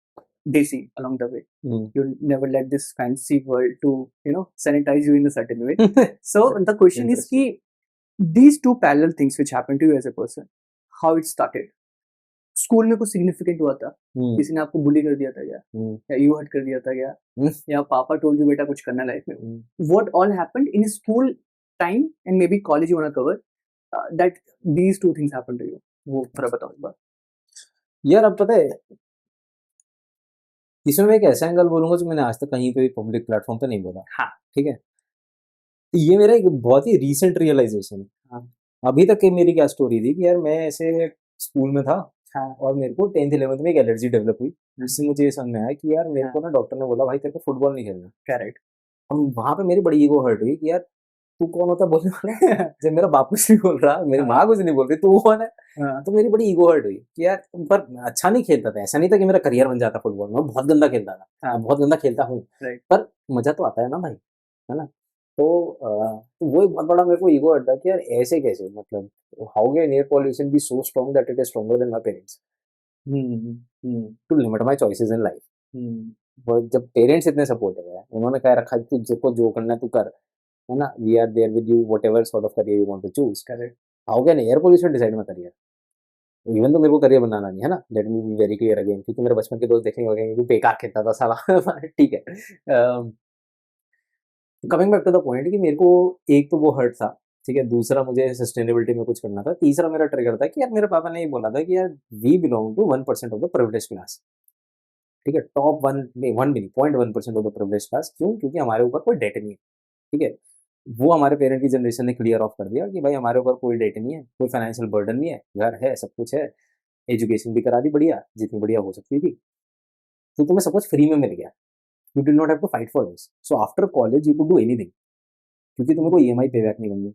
desi along the way. You never let this fancy world to sanitize you in a certain way. So the question is ki these two parallel things which happened to you as a person, how it started. School में कुछ significant हुआ था, किसी ने आपको बुली कर दिया था क्या, या यू हर्ट कर दिया था क्या, या पापा टोल्ड यू बेटा कुछ करना लाइफ में, what all happened in school time and maybe college you want to cover that these two things happened to you, वो थोड़ा बताओ एक बार यार। अब पता है इसमें मैं एक ऐसा एंगल बोलूंगा जो मैंने आज तक कहीं पे भी पब्लिक प्लेटफॉर्म पे नहीं बोला, हाँ ठीक है। ये मेरा एक बहुत ही रीसेंट रियलाइजेशन है। हाँ. अभी तक की मेरी क्या स्टोरी थी कि यार मैं ऐसे स्कूल में था, हाँ. और मेरे को 10th 11th में एक एलर्जी डेवलप हुई, जिससे मुझे ये समझ में आया कि यार मेरे को ना डॉक्टर ने बोला भाई तेरे को फुटबॉल नहीं खेलना। करेक्ट. अब वहाँ पे मेरी बड़ी ईगो हर्ट हुई कि यार तू कौन होता है बोलने वाला? जब मेरा बाप कुछ नहीं बोल रहा, मेरी हाँ। माँ कुछ नहीं बोल रही, तू कौन है? हाँ, तो मेरी बड़ी ईगो हर्ट हुई कि यार, पर अच्छा नहीं खेलता था, ऐसा नहीं था कि मेरा करियर बन जाता फुटबॉल में, मैं बहुत गंदा खेलता था, हाँ। मैं बहुत गंदा खेलता हूँ, राइट। पर मजा तो आता है ना भाई, है ना? तो वो एक बहुत बड़ा मेरे को ईगो हर्ट था कि यार ऐसे कैसे, मतलब how can air pollution be so strong that it is stronger than my parents to limit my choices in life. वो जब पेरेंट्स इतने सपोर्टिव है, उन्होंने कह रखा है तू जिसको जो करना है तू कर, है ना, we are there with you whatever sort of career you want to choose. Correct. How can air pollution decide my career? Even तो मेरे को करियर बनाना नहीं है ना, let me be very clear again, क्योंकि मेरे बचपन के दोस्त देखेंगे वगैरह कि बेकार खेलता था साला ठीक है। Coming back to the point कि मेरे को एक तो वो हर्ट था, ठीक है, दूसरा मुझे सस्टेनेबिलिटी में कुछ करना था, तीसरा मेरा ट्रिगर था कि यार मेरे पापा ने ये बोला था कि यार we belong to 1% of the privilege class, ठीक है, टॉप 1 भी नहीं, 0.1% ऑफ द प्रिविलेज क्लास। क्यों? क्योंकि हमारे ऊपर कोई डेट नहीं है, ठीक है। वो हमारे पेरेंट की जनरेशन ने क्लियर ऑफ कर दिया कि भाई हमारे ऊपर कोई डेट नहीं है, कोई फाइनेंशियल बर्डन नहीं है, घर है, सब कुछ है, एजुकेशन भी करा दी बढ़िया, जितनी बढ़िया हो सकती थी, तो तुम्हें सब कुछ फ्री में मिल गया, you did not have to fight for this, so after college you could do anything, क्योंकि तुम्हें कोई ईएमआई पे बैक नहीं करनी,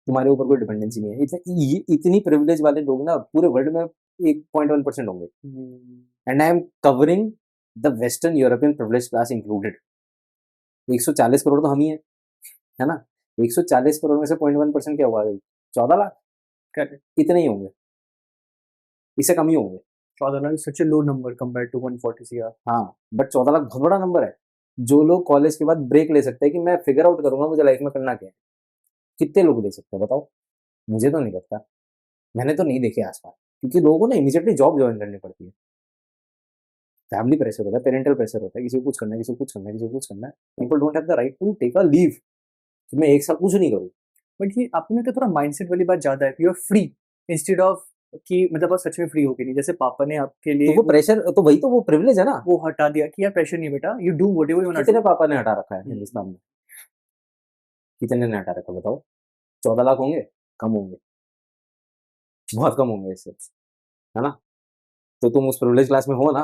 तुम्हारे ऊपर कोई डिपेंडेंसी नहीं है। इतनी प्रिविलेज वाले लोग ना पूरे वर्ल्ड में 1.1% होंगे, and I am covering the western European privilege class included. 140 crore तो हम ही है ना, 140 करोड़ में से 0.1% क्या हुआ? 14 लाख, करेक्ट। इतने ही होंगे, इससे कम ही होंगे। 14 लाख सच ए लो नंबर कंपेयर टू 140 CR। हाँ, बट 14 लाख बहुत बड़ा नंबर है। जो लोग कॉलेज के बाद ब्रेक ले सकते हैं कि मैं फिगर आउट करूंगा मुझे लाइफ में करना क्या है, कितने लोग ले सकते हैं बताओ? मुझे तो नहीं लगता, मैंने तो नहीं देखे आसपास, क्योंकि लोगों को ना इमीडिएटली जॉब ज्वाइन करनी पड़ती है, फैमिली प्रेशर होता है, पेरेंटल प्रेशर होता है, किसी को कुछ करना है, किसी को कुछ करना है, किसी को कुछ करना है, people don't have the right to take a leave कि मैं एक साल कुछ नहीं करूँ। बट ये आपने तो थोड़ा माइंडसेट वाली बात ज्यादा है, you are free instead of कि मतलब आप सच में फ्री हो गए नहीं, जैसे पापा ने आपके तो लिए वो प्रेशर, तो वही तो वो प्रिविलेज है ना, वो हटा दिया कि यार प्रेशर नहीं बेटा, you do whatever you want to कितने पापा ने हटा रखा है डू। हिंदुस्तान में? कितने ने हटा रखा बताओ? 14 लाख होंगे? कम होंगे, बहुत कम होंगे इससे, है ना? तो तुम उस प्रिविलेज क्लास में हो ना,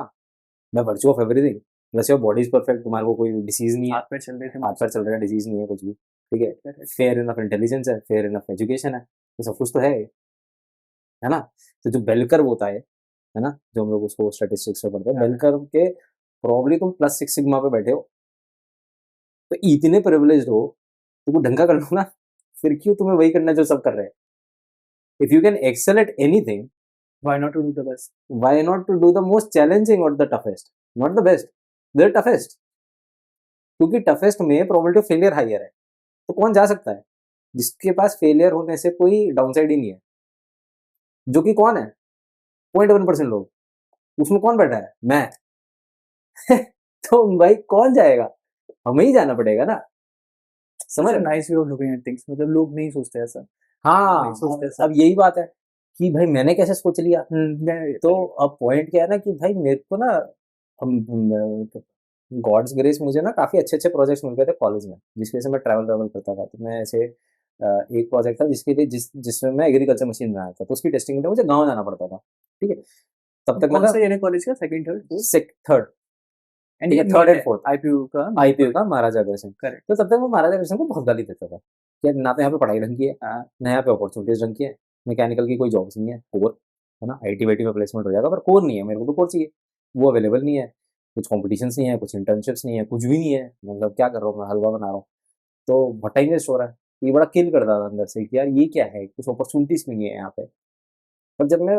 मैं virtue of everything, plus your body is perfect, तुम्हारे को कोई डिसीज नहीं है, हाथ पैर चल रहे थे हाथ पैर चल रहा है, डिजीज नहीं है कुछ भी, ठीक है, फेयर इनफ इंटेलिजेंस है, फेयर इनफ एजुकेशन है, तो सब कुछ तो है ना? तो जो बेल कर्व होता है ना, जो हम लोग उसको स्टैटिस्टिक्स में पढ़ते हैं, बेल कर्व के प्रॉब्ली तुम +6 सिग्मा पे बैठे हो, तो इतने प्रिविलेज्ड हो, तो कुछ ढंग का कर लो ना, फिर क्यों तुम्हें वही करना जो सब कर रहे हैं? If you can excel at anything, why not to do the best? why not to do the most challenging or the toughest, not the best, the toughest, क्योंकि toughest में probability of failure higher है, तो कौन जा सकता है? जिसके पास failure होने से कोई डाउनसाइड ही नहीं है, जो कि कौन है? 0.1% लोग, उसमें कौन बैठा है? मैं तो भाई कौन जाएगा? हमें ही जाना पड़ेगा ना, समझ रहे? Nice way of looking at things, मतलब लोग नहीं सोचते ऐसा। हाँ, नहीं सोचते ऐसा। अब यही बात है कि भाई मैंने कैसे सोच लिया, तो अब पॉइंट क्या है ना कि भाई मेरे को ना, गॉड्स ग्रेस मुझे ना काफ़ी अच्छे अच्छे प्रोजेक्ट्स मिल गए थे कॉलेज में, जिसकी वजह से मैं ट्रैवल करता था, तो मैं ऐसे एक प्रोजेक्ट था जिसके लिए जिसमें मैं एग्रीकल्चर मशीन बनाया था, तो उसकी टेस्टिंग के लिए मुझे गाँव जाना पड़ता था, ठीक है, तब तक कौन मैं सा ईयर है कॉलेज का? Second, third? थर्ड, एंड ठीक ये है, थर्ड एंड फोर्थ, आईपीयू का आईपीयू का महाराजा अग्रसेन। करेक्ट। तो तब तक मैं महाराजा अग्रसेन को बहुत गाली देता था कि यार ना तो यहाँ पे पढ़ाई ढंग की है, हाँ, ना यहाँ पे अपॉर्चुनिटीज ढंग की है, मैकेनिकल की कोई जॉब्स नहीं है, कोर है ना, आईटी वाईटी में प्लेसमेंट हो जाएगा, पर कोर नहीं है, मेरे को तो कोर चाहिए, वो अवेलेबल नहीं है, कुछ कॉम्पिटिशन्स नहीं है, कुछ इंटर्नशिप्स नहीं है, कुछ भी नहीं है, मतलब क्या कर रहा हूँ मैं, हलवा बना रहा हूँ, तो बहुत टाइम वेस्ट हो रहा है। ये बड़ा किल करता था अंदर से कि यार ये क्या है, कुछ अपॉर्चुनिटीज भी नहीं है यहाँ पे। पर जब मैं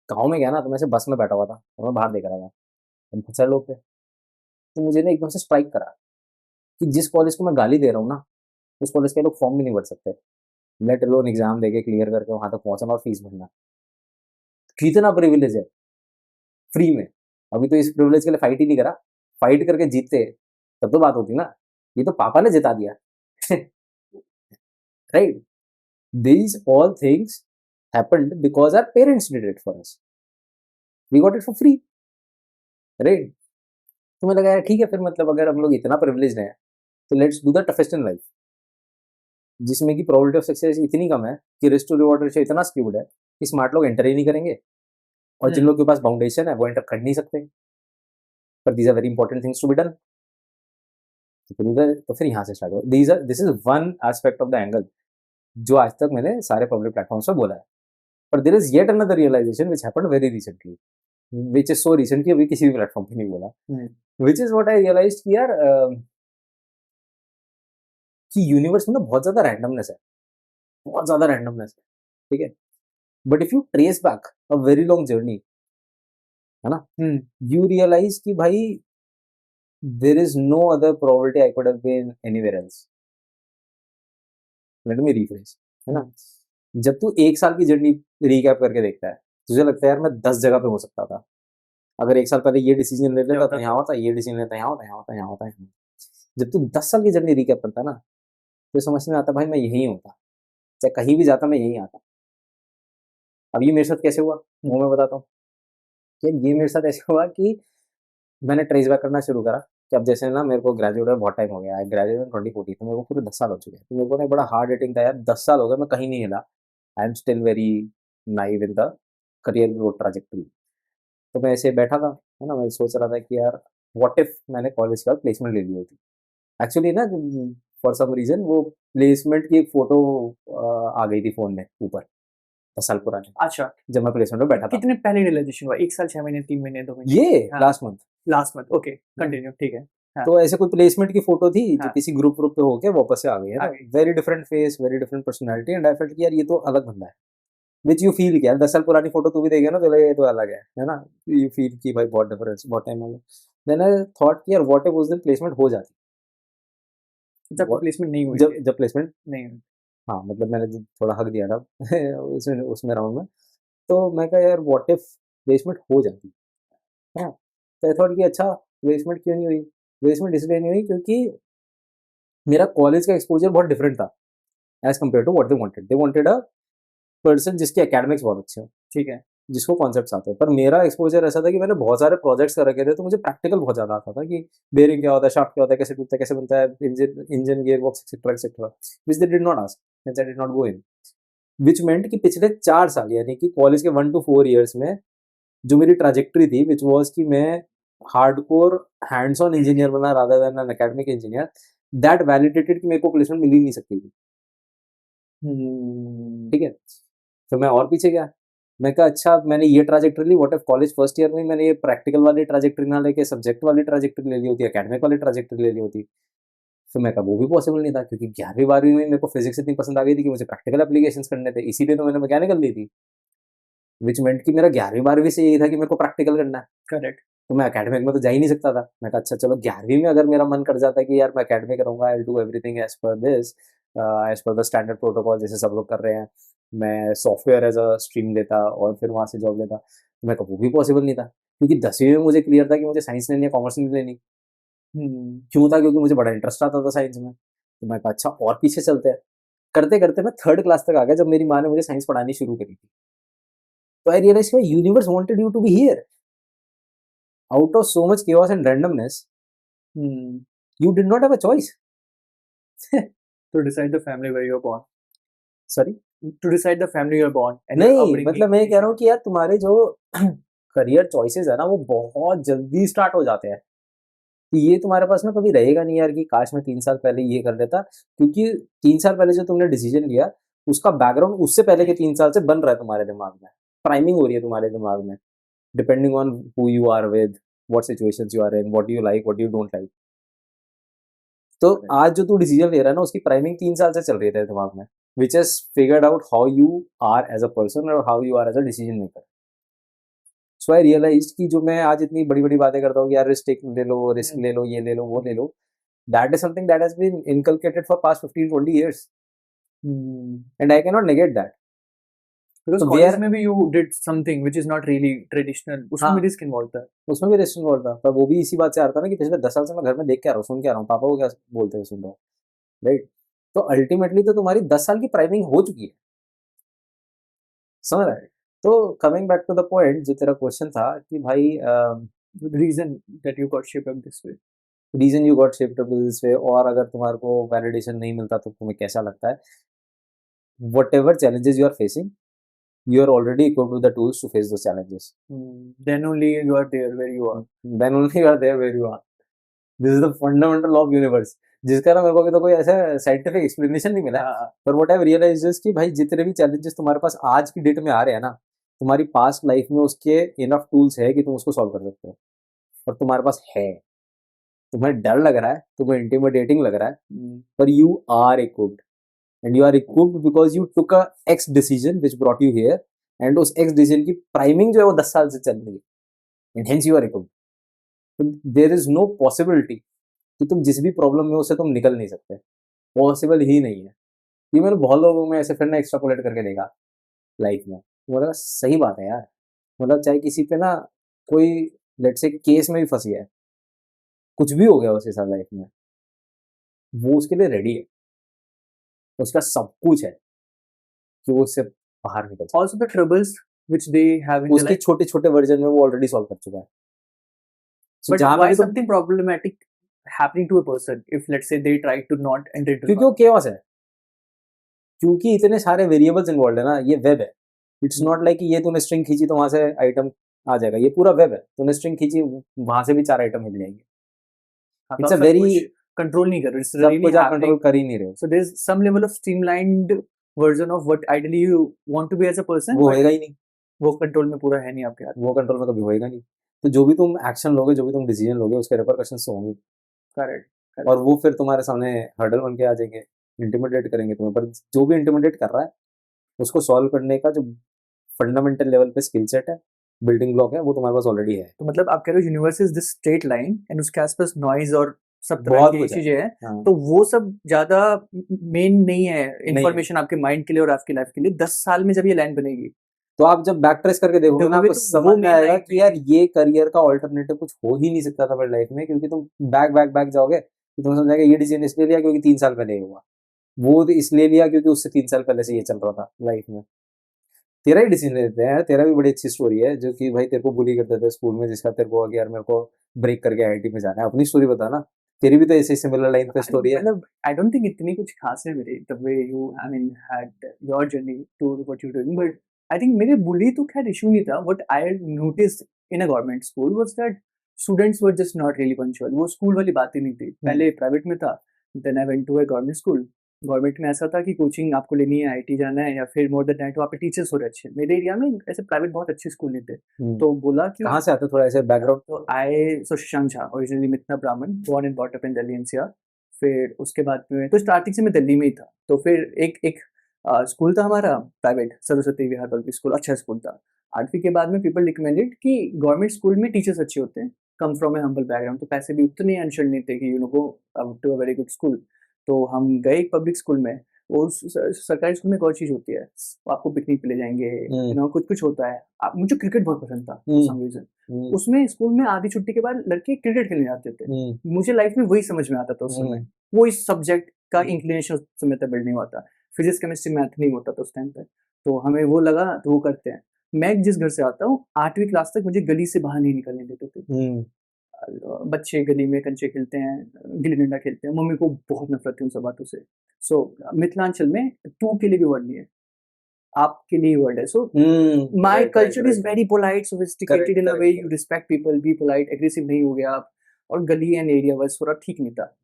गाँव में गया ना, तो मैं ऐसे बस में बैठा हुआ था और मैं बाहर देख रहा था, तो बहुत सारे लोग थे, तो मुझे ना एकदम से स्ट्राइक करा कि जिस कॉलेज को मैं गाली दे रहा हूँ ना, उस कॉलेज के लोग फॉर्म भी नहीं भर सकते, लेट अलोन एग्जाम देके क्लियर करके वहां तक पहुंचना और फीस भरना, कितना प्रिविलेज है फ्री में। अभी तो इस प्रिविलेज के लिए फाइट ही नहीं करा, फाइट करके जीतते तब तो बात होती ना, ये तो पापा ने जिता दिया right, these all things happened because our parents did it for us, we got it for free, right. तो मुझे लगा यार ठीक है, फिर मतलब अगर हम लोग इतना प्रिविलेज हैं तो let's do the toughest in life, जिसमें कि प्रोबेबिलिटी ऑफ सक्सेस इतनी कम है कि रिस्क टू रिवॉर्ड रेशियो इतना स्क्यूड है कि स्मार्ट लोग एंटर ही नहीं करेंगे, और जिन लोग के पास फाउंडेशन है वो एंटर कर नहीं सकते, पर these are very important things to be done. तो फिर यहाँ से स्टार्ट हुआ. This is one aspect of the angle जो आज तक मैंने सारे पब्लिक प्लेटफॉर्म्स पे बोला है. पर there is yet another realisation which happened very recently, which is so recent कि अभी किसी भी प्लेटफॉर्म पे नहीं बोला, which is what I realised कि यार कि यूनिवर्स में ना बहुत ज्यादा रैंडमनेस है, बहुत ज्यादा रैंडमनेस है, ठीक है. But if you trace back a very long journey, है ना, यू रियलाइज कि भाई there is no other probability I could have been anywhere else. Let me refresh, है ना. जब तू एक साल की जर्नी रिकैप करके देखता है, तुझे लगता है यार मैं 10 जगह पे हो सकता था. अगर एक साल पहले ये डिसीजन ले लेता तो यहाँ होता, ये डिसीजन लेता यहाँ होता, यहाँ होता, यहाँ होता. जब तू 10 साल की जर्नी रिकैप करता ना, तो समझ में आता भाई मैं यही होता, चाहे कहीं भी जाता मैं यही आता. अब ये मेरे साथ कैसे हुआ वो मैं बताता हूँ. कि ये मेरे साथ ऐसे हुआ कि मैंने ट्रेस बैक करना शुरू करा कि अब जैसे ना मेरे को ग्रेजुएट में बहुत टाइम हो गया है, ग्रेजुएट में 2014, तो मेरे को पूरे 10 साल हो चुके हैं. तो मेरे को ना बड़ा हार्ड हिटिंग था यार, 10 साल हो गए मैं कहीं नहीं हिला. I am still very naive in the career growth trajectory. तो मैं ऐसे बैठा था, है ना, मैं सोच रहा था कि यार व्हाट इफ मैंने कॉलेज का प्लेसमेंट ले ली होती. एक्चुअली ना फॉर सम रीजन वो प्लेसमेंट की एक फोटो आ गई थी फोन में ऊपर 10 साल पुरानी. अच्छा, जब मैं प्लेसमेंट में बैठा था. कितने पहले रियलाइजेशन हुआ? 1 साल, 6 महीने, 3 महीने, 2 महीने? ये हाँ. Last month. Last month. Okay, continue. ठीक है. हाँ. तो ऐसे कोई प्लेसमेंट की फोटो थी जो हाँ. किसी ग्रुप पे होके वापस से आ गई है ना. आ गई. Very different face, very different personality, and I felt कि यार ये तो अलग बंदा है. विच यू फील कि यार 10 साल पुरानी फोटो तू भी देखे ना तो लगे ये तो अलग है ना. यू फील कि भाई बहुत डिफरेंस, बहुत टाइम हो गया. देन आई थॉट कि यार व्हाट इफ उस दिन प्लेसमेंट हो जाती. जब प्लेसमेंट नहीं हुई, जब प्लेसमेंट नहीं हुई, हाँ मतलब मैंने जब थोड़ा हक दिया था उसमें राउंड में, तो मैं कहा यार व्हाट इफ प्लेसमेंट हो जाती. हाँ, तो आई थॉट कि अच्छा प्लेसमेंट क्यों नहीं हुई. प्लेसमेंट इसलिए नहीं हुई क्योंकि मेरा कॉलेज का एक्सपोजर बहुत डिफरेंट था as compare to what they wanted. They wanted a person जिसके एकेडमिक्स बहुत अच्छे हो, ठीक है, जिसको कॉन्सेप्ट्स आते हैं. पर मेरा एक्सपोजर ऐसा था कि मैंने बहुत सारे प्रोजेक्ट्स कर रखे थे, तो मुझे प्रैक्टिकल बहुत ज़्यादा आता था कि बेरिंग क्या होता है, शाफ्ट क्या होता है, कैसे टूटता है, कैसे बनता है, engine gear box etcetera etcetera, which they did not ask, which I did not go in. Which meant कि पिछले 4 साल यानी कि कॉलेज के 1 to 4 ईयर्स में जो मेरी ट्रैजेक्टरी थी, विच वॉज कि मैं हार्डकोर हैंड्स ऑन इंजीनियर बना rather than an academic engineer, that validated कि मेरे को प्लेसमेंट मिल ही नहीं सकती थी. ठीक है. तो मैं और पीछे गया. मैं कहा अच्छा मैंने ये ट्रैजेक्टरी ली, what if college first year में मैंने ये प्रैक्टिकल वाली ट्रैजेक्टरी ना लेके सब्जेक्ट वाली ट्रैजेक्टरी ले ली होती, एकेडमिक वाली ट्रैजेक्टरी ले ली होती. फिर मैं कहा वो भी पॉसिबल नहीं था क्योंकि 11वीं 12वीं में मेरे को फिजिक्स इतनी पसंद आ गई थी कि मुझे प्रैक्टिकल एप्लीकेशंस करने थे, इसीलिए तो मैंने मैकेनिकल ली थी. विच मेंट कि मेरा 11वीं 12वीं से यही था कि मेरे को प्रैक्टिकल करना है. करेक्ट. तो मैं एकेडमिक में तो जा ही नहीं सकता था. मैं कहा अच्छा चलो 11वीं में अगर मेरा मन कर जाता है कि यार मैं एकेडमिक रहूँगा, I will do everything as per this, as per the standard protocol जैसे सब लोग कर रहे हैं, मैं सॉफ्टवेयर एज अ स्ट्रीम लेता और फिर वहाँ से जॉब लेता. तो मैं कहा वो भी पॉसिबल नहीं था क्योंकि 10वीं में मुझे क्लियर था कि मुझे साइंस लेनी है, कॉमर्स नहीं लेनी. क्यों था? क्योंकि मुझे बड़ा इंटरेस्ट आता था साइंस में. तो मैं कहा अच्छा और पीछे चलते हैं. करते करते मैं 3rd क्लास तक आ गया जब मेरी माँ ने मुझे साइंस पढ़ानी शुरू करी थी. तो I realise universe wanted you to be here. Out of so much chaos and randomness, you did not have a choice. To decide the family where you're born. Sorry? To decide the family you're born. And नहीं मतलब मैं कह रहा हूँ कि यार तुम्हारे जो करियर चॉइसेस है ना वो बहुत जल्दी स्टार्ट हो जाते हैं. ये तुम्हारे पास ना कभी रहेगा नहीं यार कि काश मैं 3 साल पहले ये कर लेता, क्योंकि 3 साल पहले जो तुमने डिसीजन लिया उसका बैकग्राउंड उससे पहले के 3 साल से बन रहा है तुम्हारे दिमाग में, प्राइमिंग हो रही है तुम्हारे दिमाग में, depending on who you are with, what situations you are in, what do you like, what do you don't like. तो आज जो तू डिसीजन ले रहा है ना उसकी प्राइमिंग 3 साल से चल रही है तेरे दिमाग में, which has figured out how you are as a person or how you are as a decision maker. So I realized कि जो मैं आज इतनी बड़ी बड़ी बातें करता हूँ कि यार रिस्क ले लो, रिस्क ले लो, ये ले लो, वो ले लो, that is something that has been inculcated for past 15-20 years. And I cannot negate that. Because college में भी you did something which is not really traditional. उसमें भी रिस्क इन्वॉल्व था. उसमें भी रिस्क इन्वॉल्व था, पर वो भी इसी बात से आ रहा था ना कि पिछले 10 साल से मैं घर में देख के आ रहा हूँ, सुन के आ रहा हूँ, पापा को क्या बोलते हैं सुन रहा हूँ, राइट. तो अल्टीमेटली तो तुम्हारी 10 साल की प्राइमिंग हो चुकी है, समझ रहा है. तो coming back to the point जो तेरा क्वेश्चन था कि भाई reason that you got shaped up this way, reason you got shaped up this way, और अगर तुम्हारे को वैलिडेशन नहीं मिलता तो तुम्हें कैसा लगता है. Whatever challenges you are facing, you are already equipped with the tools to face those challenges. Then only you are there where you are. Then only you are there where you are. This is the fundamental law of universe, जिसका ना मेरे को अभी तो कोई ऐसा scientific explanation नहीं मिला है। हाँ, पर व्हाट आई रियलाइज इज कि भाई जितने भी चैलेंजेस तुम्हारे पास आज की डेट में आ रहे हैं ना, तुम्हारी पास्ट लाइफ में उसके इनफ टूल्स है कि तुम उसको सॉल्व कर सकते हो, और तुम्हारे पास है। तुम्हें डर लग रहा है, तुम्हें इंटिमिडेटिंग लग रहा है, पर you are equipped, and you are equipped because you took a X decision which brought you here, and उस एक्स डिसीजन की प्राइमिंग जो है वो 10 साल से चल रही है, and hence you are equipped. There is no possibility कि तुम जिस भी प्रॉब्लम में उससे तुम निकल नहीं सकते, पॉसिबल ही नहीं है। ये मैंने बहुत लोगों में ऐसे फिर ना एक्स्ट्रापोलेट करके देखा लाइफ में, बोला सही बात है यार। मतलब चाहे किसी पे ना कोई लेट से केस में भी फंस गया है, कुछ भी हो गया उसके साथ लाइफ में, वो उसके लिए रेडी है, उसका सब कुछ है कि वो उससे बाहर निकल सके। also the troubles which they have in their उसके life. छोटे छोटे वर्जन में वो ऑलरेडी सॉल्व कर चुका है। So, But जहाँ why पे भी तुम, something problematic happening to a person if let's say they try to not enter into क्योंकि वो केओस है, क्योंकि इतने सारे वेरिएबल्स इन्वॉल्व है ना, ये वेब है। इट्स नॉट लाइक ये तूने स्ट्रिंग खींची तो वहां से आइटम आ जाएगा, ये पूरा वेब है। तूने स्ट्रिंग खींची, वहां से भी 4 आइटम मिल जाएंगे। हाँ, इट्स तो अ सब वेरी, कुछ कंट्रोल नहीं कर रहे, it's सब really कुछ आप happening. कंट्रोल कर ही नहीं रहे हो, So there's some level of streamlined version of what ideally you want to be as a person, वो but होएगा ही नहीं, वो कंट्रोल में पूरा है नहीं आपके हाथ। वो कंट्रोल में कभी होएगा नहीं। तो जो भी तुम एक्शन लोगे, जो भी तुम डिसीजन लोगे, उसके रिपरकशंस तो होंगे, करेक्ट। और वो फिर तुम्हारे सामने हर्डल बन के आ जाएंगे, इंटिमिडेट करेंगे तुम्हें। पर जो भी इंटिमिडेट कर रहा है, उसको सॉल्व करने का जो फंडामेंटल लेवल पे स्किल सेट है, बिल्डिंग ब्लॉक है, वो तुम्हारे पास ऑलरेडी है। तो मतलब आप कह रहे हो universe is this straight line and उसके आसपास नॉइज और सब तरह बहुत की कुछ है। चीजें हैं, हाँ, तो वो सब ज्यादा मेन नहीं है इंफॉर्मेशन आपके माइंड के लिए और आपकी लाइफ के लिए। 10 साल में जब ये लाइन बनेगी तो आप जब बैक ट्रेस करके देखोगे ना, देखोगे आपको तो समझ वो में main आएगा line कि यार ये करियर का ऑल्टरनेटिव कुछ हो ही नहीं सकता था मेरी लाइफ में, क्योंकि तुम बैक बैक बैक जाओगे तो तुम्हें समझ आएगा ये डिसीजन इसलिए लिया क्योंकि 3 साल पहले ये हुआ, वो इसलिए लिया क्योंकि उससे 3 साल पहले से ये चल रहा था लाइफ में। तेरा ही डिसीजन लेते हैं, तेरा भी बड़ी अच्छी स्टोरी है, जो कि भाई तेरे को बुली करते थे स्कूल में, जिसका तेरे को यार मेरे को ब्रेक करके आईआईटी में जाना है। अपनी स्टोरी बता ना, तेरी भी तो ऐसे सिमिलर लाइन पे स्टोरी है। मतलब आई डोंट थिंक इतनी कुछ खास है मेरी the way you I mean had your journey to what you doing, but I think मेरे बुली तो खैर इशू नहीं था। What I noticed in a government school was that students were just not really punctual. वो school वाली बात ही नहीं थी। पहले प्राइवेट में था, then I went to a government school. Government में ऐसा था कि कोचिंग आपको लेनी है, आईआईटी जाना है, या फिर मोर देन दैट वहाँ पे टीचर्स हो रहे अच्छे। मेरे एरिया में ऐसे प्राइवेट बहुत अच्छे स्कूल नहीं थे, तो बोला कि कहाँ से आते थोड़ा ऐसे बैकग्राउंड? तो I so Shashank Jha, originally मितना Brahmin, born and brought up in Delhi NCR. फिर उसके बाद में तो स्टार्टिंग से मैं दिल्ली में ही था। तो फिर एक एक स्कूल था हमारा private, Saraswati Vihar public school, अच्छा स्कूल था। 8वीं के बाद में पीपल रिकमेंडेड कि गवर्नमेंट स्कूल में टीचर्स अच्छे होते हैं, come from a humble background, तो पैसे भी उतने अनशन नहीं थे कि you know go to a very good school. तो हम गए पब्लिक स्कूल में। वो सरकारी स्कूल में एक और चीज़ होती है, वो आपको पिकनिक पे ले जाएंगे, यू नो कुछ कुछ होता है। मुझे क्रिकेट बहुत पसंद था फॉर सम रीजन। उसमें स्कूल में आधी छुट्टी के बाद लड़के क्रिकेट खेलने जाते थे। मुझे लाइफ में वही समझ में आता था उस समय, वो इस सब्जेक्ट का इंक्लिनेशन उस समय तक बिल्ड नहीं हुआ था। फिजिक्स केमिस्ट्री मैथ नहीं होता था उस टाइम पे, तो हमें वो लगा तो वो करते हैं। मैं जिस घर से आता हूँ 8वीं क्लास तक मुझे गली से बाहर नहीं निकलने देते थे। बच्चे गली में कंचे खेलते हैं, गिल्ली डंडा खेलते हैं, मम्मी को बहुत नफरत थी उन सब बातों से। सो मिथिलांचल में तू के लिए भी वर्ड नहीं है, आपके लिए वर्ड है। So my culture is very polite, sophisticated in a way, you respect people, be polite, aggressive नहीं हो गया आप। और गली एंड एरिया वाइज थोड़ा ठीक नहीं था।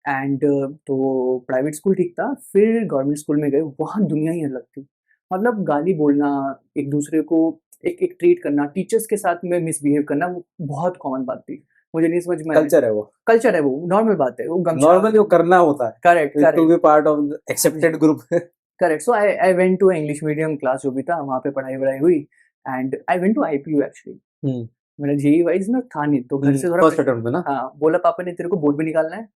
एंड तो प्राइवेट स्कूल ठीक था। फिर गवर्नमेंट स्कूल में गए, वहाँ दुनिया ही अलग थी। मतलब गाली बोलना, एक दूसरे को एक एक ट्रीट करना, टीचर्स के साथ में मिसबिहेव करना, वो बहुत कॉमन बात थी। मुझे नहीं समझ में कल्चर है वो, कल्चर है वो, नॉर्मल बात है वो। नॉर्मल जो करना होता है, correct to be part of accepted group. Correct. So I went to English medium class जो भी था, वहाँ पे पढ़ाई वढ़ाई हुई। And I went to IPU actually. मेरा जेई वाइज ना था नहीं, तो घर से थोड़ा फर्स्ट अटेम्प्ट में ना, हाँ बोला पापा ने तेरे को बोर्ड में निकालना है,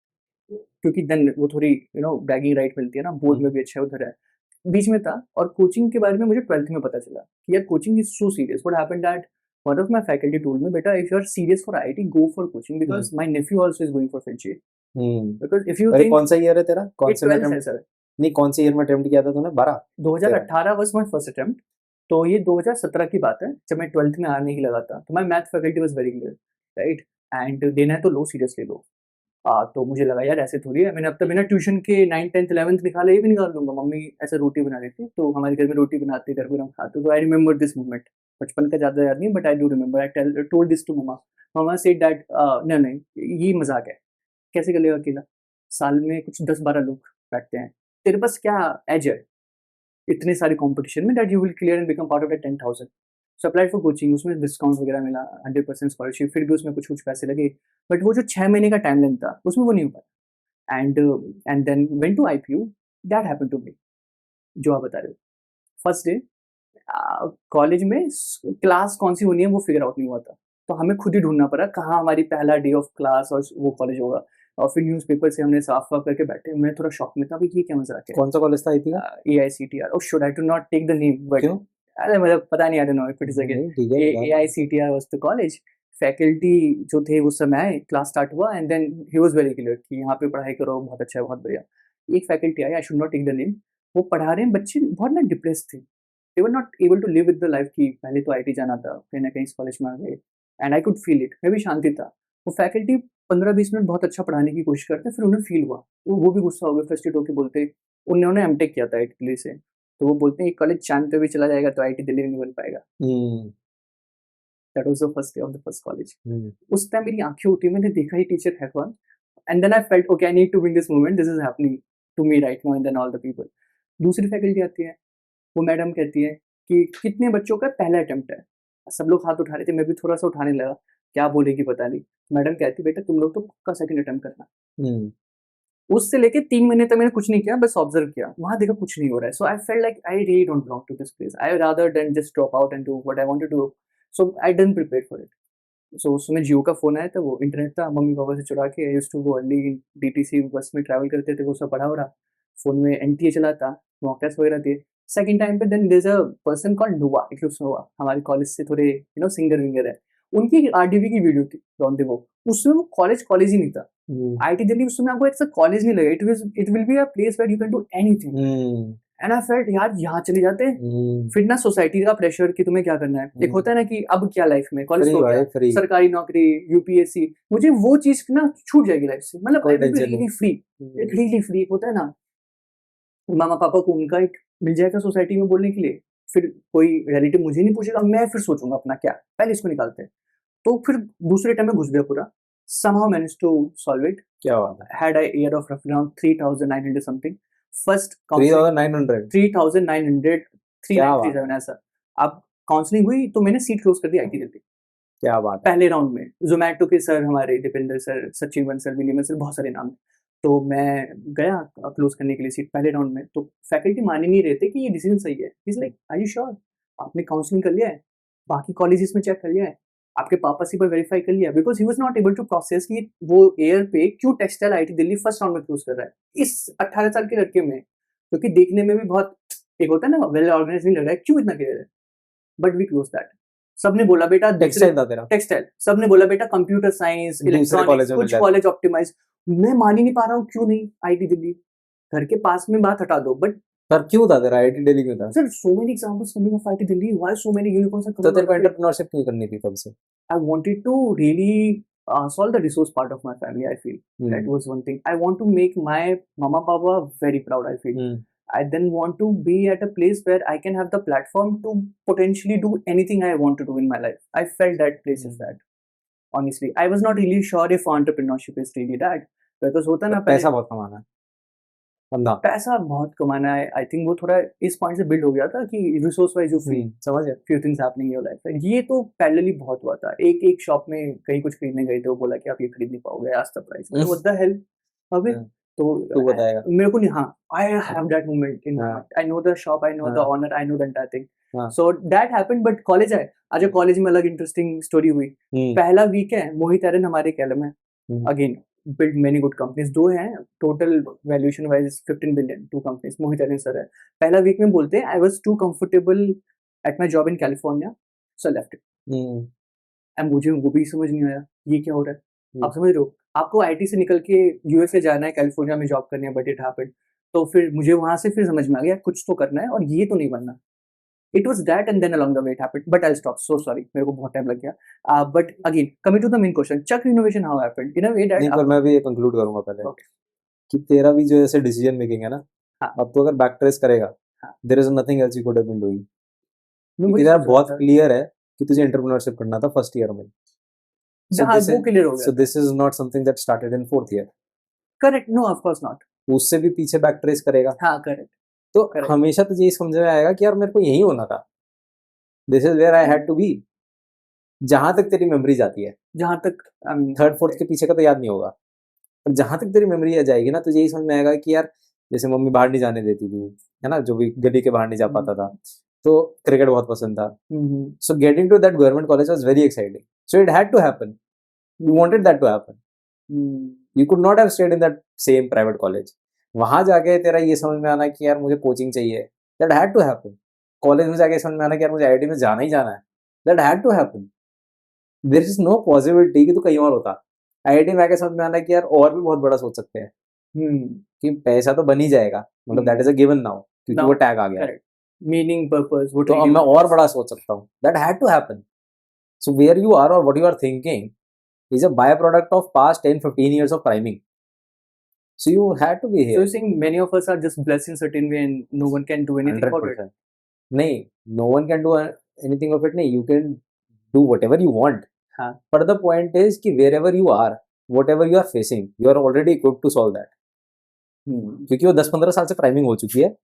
क्योंकि देन वो थोड़ी यू नो बैगिंग राइट मिलती है ना, बोर्ड में भी अच्छा है, उधर है। बीच में था। और कोचिंग के बारे में मुझे 12th में पता चला कि यार coaching is so serious. What happened that one of my faculty told me, beta, if you are serious for IIT, go for coaching, because my nephew also is going for FINCHI. Because if you अरे think कौन सा year है तेरा? कौन it से में 12th है attempt? Sir, नहीं, कौन से ईयर में अटेम्प्ट किया था तूने? 12? 2018 was my first attempt। तो ये 2017 की बात है, जब मैं 12th में आने ही लगा था। तो my math faculty was very clear, right? And देना है तो लो, सीरियसली लो। तो मुझे लगा यार ऐसे थोड़ी है, मैंने अब तक बिना ट्यूशन के 9th 10th 11th निकाला, ये भी निकाल लूंगा। मम्मी ऐसे रोटी बना रही थी, तो हमारे घर में रोटी बनाते, घर पर हम खाते। तो आई रिमेंबर दिस मोमेंट। बचपन का ज़्यादा याद नहीं, but I do remember. I told this to मम्मा। मम्मा सेड दैट नहीं नहीं, ये मजाक है, कैसे कर लेगा अकेला? साल में कुछ 10-12 लोग बैठते हैं, तेरे पास क्या एज है इतने सारे कंपटीशन में that you will clear and become part of that 10,000. So apply for coaching, उसमें डिस्काउंट वगैरह मिला, 100% स्कॉलरशिप, फिर भी उसमें कुछ कुछ पैसे लगे, बट वो जो 6 महीने का टाइम लेंथ था उसमें वो नहीं हो पाया. And then went to IPU, that happened to me, जो आप बता रहे हो. फर्स्ट डे कॉलेज में क्लास कौन सी होनी है वो फिगर आउट नहीं हुआ था, तो हमें खुद ही ढूंढना पड़ा कहाँ हमारी पहला डे ऑफ क्लास और वो कॉलेज होगा. और फिर न्यूज़पेपर से हमने साफ वाफ करके बैठे. मैं थोड़ा शॉक में था, भाई ये क्या मजाक है. कौन सा कॉलेज था IIT का? AICTR. Oh, should I to not take the name? But क्यों? अरे मतलब पता नहीं, I don't know if it is again. नहीं, ठीक है, बात- AICTR was the college. Faculty जो थे उस समय आए, क्लास स्टार्ट हुआ and then he was very clear कि यहाँ पे पढ़ाई करो, बहुत अच्छा है, बहुत बढ़िया. एक फैकल्टी आई, I should not take the name, वो पढ़ा रहे हैं, बच्चे बहुत ना डिप्रेस थे. They were not able to live with the life की पहले तो IT जाना था, कहीं ना कहीं इस कॉलेज में आ गए, and I could feel it. मैं भी शांति था. वो फैकल्टी 15-20 मिनट बहुत अच्छा पढ़ाने की कोशिश करते, फिर उन्हें फील हुआ, वो भी गुस्सा हो गए, फ्रस्ट्रेट होकर बोलते, उन्होंने एमटेक किया था IIT दिल्ली से, तो वो बोलते हैं कॉलेज चांद पे भी चला जाएगा तो IIT दिल्ली में नहीं बन पाएगा. That was the first day of the first college. उस टाइम मेरी आंखें उठी, मैंने देखा ही टीचर है कौन, and then I felt okay I need to win this moment, this is happening to me right now and then all the people. दूसरी फैकल्टी आती है, वो मैडम कहती है कि कितने बच्चों का पहला अटेम्प्ट है. सब लोग हाथ उठा रहे थे, मैं भी थोड़ा सा उठाने लगा, क्या बोलेगी पता नहीं. मैडम कहती बेटा तुम लोग तो पक्का सेकंड अटेम्प्ट करना. उससे लेके 3 महीने तक मैंने कुछ नहीं किया, बस ऑब्जर्व किया, वहां देखा कुछ नहीं हो रहा है. So I felt like I really don't belong to this place, I rather than just drop out and do what I want to do. So I didn't prepare for it. So उसमें जियो का phone आया था, वो internet था mummy papa से चुरा के. I used to go early, DTC bus में ट्रैवल करते थे, वो सब पढ़ा हो रहा, फोन में NTA चला था, मॉक टेस्ट वगैरह थे. सेकंड टाइम पे then there is a person called Nova, Eclipse Nova, हमारे कॉलेज से थोड़े सिंगर विंगर है. उनकी RDV की वीडियो थी रॉन्डेवो, उसमें वो कॉलेज ही नहीं था. IIT दिल्ली उस समय आपको एक कॉलेज नहीं लगा, it will be a place where you can do anything. And I felt यार यहाँ चले जाते. फिर ना सोसाइटी का प्रेशर कि तुम्हें क्या करना है, एक होता है ना कि अब क्या लाइफ में कॉलेज हो गया, सरकारी नौकरी, UPSC, मुझे वो चीज ना छूट जाएगी लाइफ से. मतलब रियली फ्री, एक रियली फ्री होता है ना, मामा पापा को उनका एक मिल जाएगा सोसाइटी में बोलने के लिए, फिर कोई रिलेटिव मुझे नहीं पूछेगा, मैं फिर सोचूंगा अपना क्या, पहले इसको निकालते हैं. तो फिर दूसरे टाइम में घुस गया पूरा. somehow managed to solve it. क्या बात है. Had a year of around 3,900 something. First 3,900 3,900 3,937 ऐसा. अब काउंसलिंग हुई तो मैंने सीट क्लोज कर दी IIT दिल्ली. क्या बात है. पहले राउंड में जोमेटो के सर, हमारे Deepinder sir, Sachin Bansal, William sir, बहुत सारे नाम. तो मैं गया क्लोज करने के लिए सीट पहले राउंड में. तो फैकल्टी मान ही नहीं रहे थे कि ये डिसीजन सही है. Is like are you sure, आपने काउंसलिंग कर लिया है, बाकी कॉलेजेस में चेक कर लिया है, आपके पापा से पर वेरीफाई कर लिया, because he was not able to process कि वो एयर पे क्यों textile IIT Delhi first round में क्लोज कर रहा है इस 18 साल के लड़के में, क्योंकि देखने में भी बहुत एक होता है ना वेल ऑर्गेनाइज नहीं लग रहा है, क्यों इतना क्लियर है. But we close that. सबने बोला बेटा टेक्सटाइल था तेरा. टेक्सटाइल, सबने बोला बेटा कंप्यूटर साइंस, इलेक्ट्रॉनिक्स, कुछ कॉलेज ऑप्टिमाइज. मैं मान ही नहीं पा रहा हूँ क्यों नहीं IIT दिल्ली. घर के पास में बात हटा दो, बट सर क्यों था तेरा IIT दिल्ली क्यों था? Sir so many examples coming of IIT Delhi, why so many unicorns are तो तेरे को एंटरप्रेन्योरशिप क्यों करनी थी तब से? I wanted to really solve the resource part of my family. I feel that was one thing. I want to make my mama papa very proud. I feel. I then want to be at a place where I can have the platform to potentially do anything I want to do in my life. I felt that place is that. Honestly, I was not really sure if entrepreneurship is really that, because होता ना पैसा बहुत कमाना है, पैसा बहुत कमाना है. आई थिंक वो थोड़ा इस पॉइंट से बिल्ड हो गया था कि रिसोर्स वाइज यू फ्री, समझ गया, few things happening in your life. ये तो पैरेलली बहुत हुआ था. एक शॉप में कहीं कुछ खरीदने गए थे, वो बोला कि आप ये खरीद नहीं पाओगे, आज तक प्राइस. What the hell. अबे तो मेरे को नहीं, हाँ I have that moment in I know the shop, I know the owner, I know the entire thing. So that happened. But college है, आज कॉलेज में अलग इंटरेस्टिंग स्टोरी हुई. पहला वीक है, मोहित एरन हमारे कैलम है, again built many good companies. दो हैं total valuation wise 15 billion, two companies. मोहित एरन सर है. पहला वीक में बोलते हैं I was too comfortable at my job in California, so I left it. And मुझे वो भी समझ नहीं आया ये क्या हो रहा है. आप समझ रहे हो, आपको IT से निकल के USA जाना है, कैलिफोर्निया में जॉब करनी है, बट इट हैपेंड. तो फिर मुझे वहां से फिर समझ में आ गया कुछ तो करना है और ये तो नहीं बनना. It was that and then along the way it happened. But I'll stop. So sorry, मेरे को बहुत टाइम लग गया. But again, coming to the main question, Chakra innovation how happened? In a way that नहीं, पर मैं भी ये कंक्लूड करूंगा पहले कि तेरा भी जो ऐसे डिसीजन मेकिंग है ना, अब तो अगर बैक ट्रेस करेगा, there is nothing else you could have been doing. तेरा बहुत क्लियर है कि तुझे एंटरप्रेन्योरशिप करना था फर्स्ट ईयर में. वो क्लियर हो गया. So this is not something that started in fourth year. Correct, no of course not, उससे भी पीछे बैक ट्रेस करेगा। हाँ करेक्ट, तो Correct. हमेशा तो यही समझ में आएगा कि यार मेरे को यही होना था, this is where I had to be. जहां तक तेरी मेमोरी जाती है, जहाँ तक थर्ड फोर्थ के पीछे का तो याद नहीं होगा, पर जहां तक तेरी मेमोरी जाएगी ना, तो यही समझ में आएगा कि यार जैसे मम्मी बाहर नहीं जाने देती थी, है ना, जो भी गली के बाहर नहीं जा पाता था, तो क्रिकेट बहुत पसंद था। So getting to that government college was very exciting, so it had to happen, you wanted that to happen, you could not have stayed in that same private college. वहां जाके तेरा ये समझ में आना कि यार मुझे कोचिंग चाहिए, that had to happen. College में जाके समझ में आना कि यार मुझे आईआईटी में जाना ही जाना है, that had to happen. There is no possibility कि तू कहीं और होता। आईआईटी में आके समझ में आना कि यार और भी बहुत बड़ा सोच सकते हैं, कि पैसा तो बन ही जाएगा, मतलब that is a given now, क्योंकि वो टैग आ गया है, मीनिंग पर्पस, वो तो अब मैं और बड़ा सोच सकता हूँ, that had to happen. So where you are or what you are thinking is a byproduct of past 10-15 years of priming, so you had to be So here. you're saying many of us are just blessed in certain way and no one can do anything about it? 100%. नहीं, no one can do anything of it, नहीं, you can do whatever you want, हाँ, but the point is कि wherever you are, whatever you are facing, you are already equipped to solve that, क्योंकि वो 10-15 साल से priming हो चुकी है,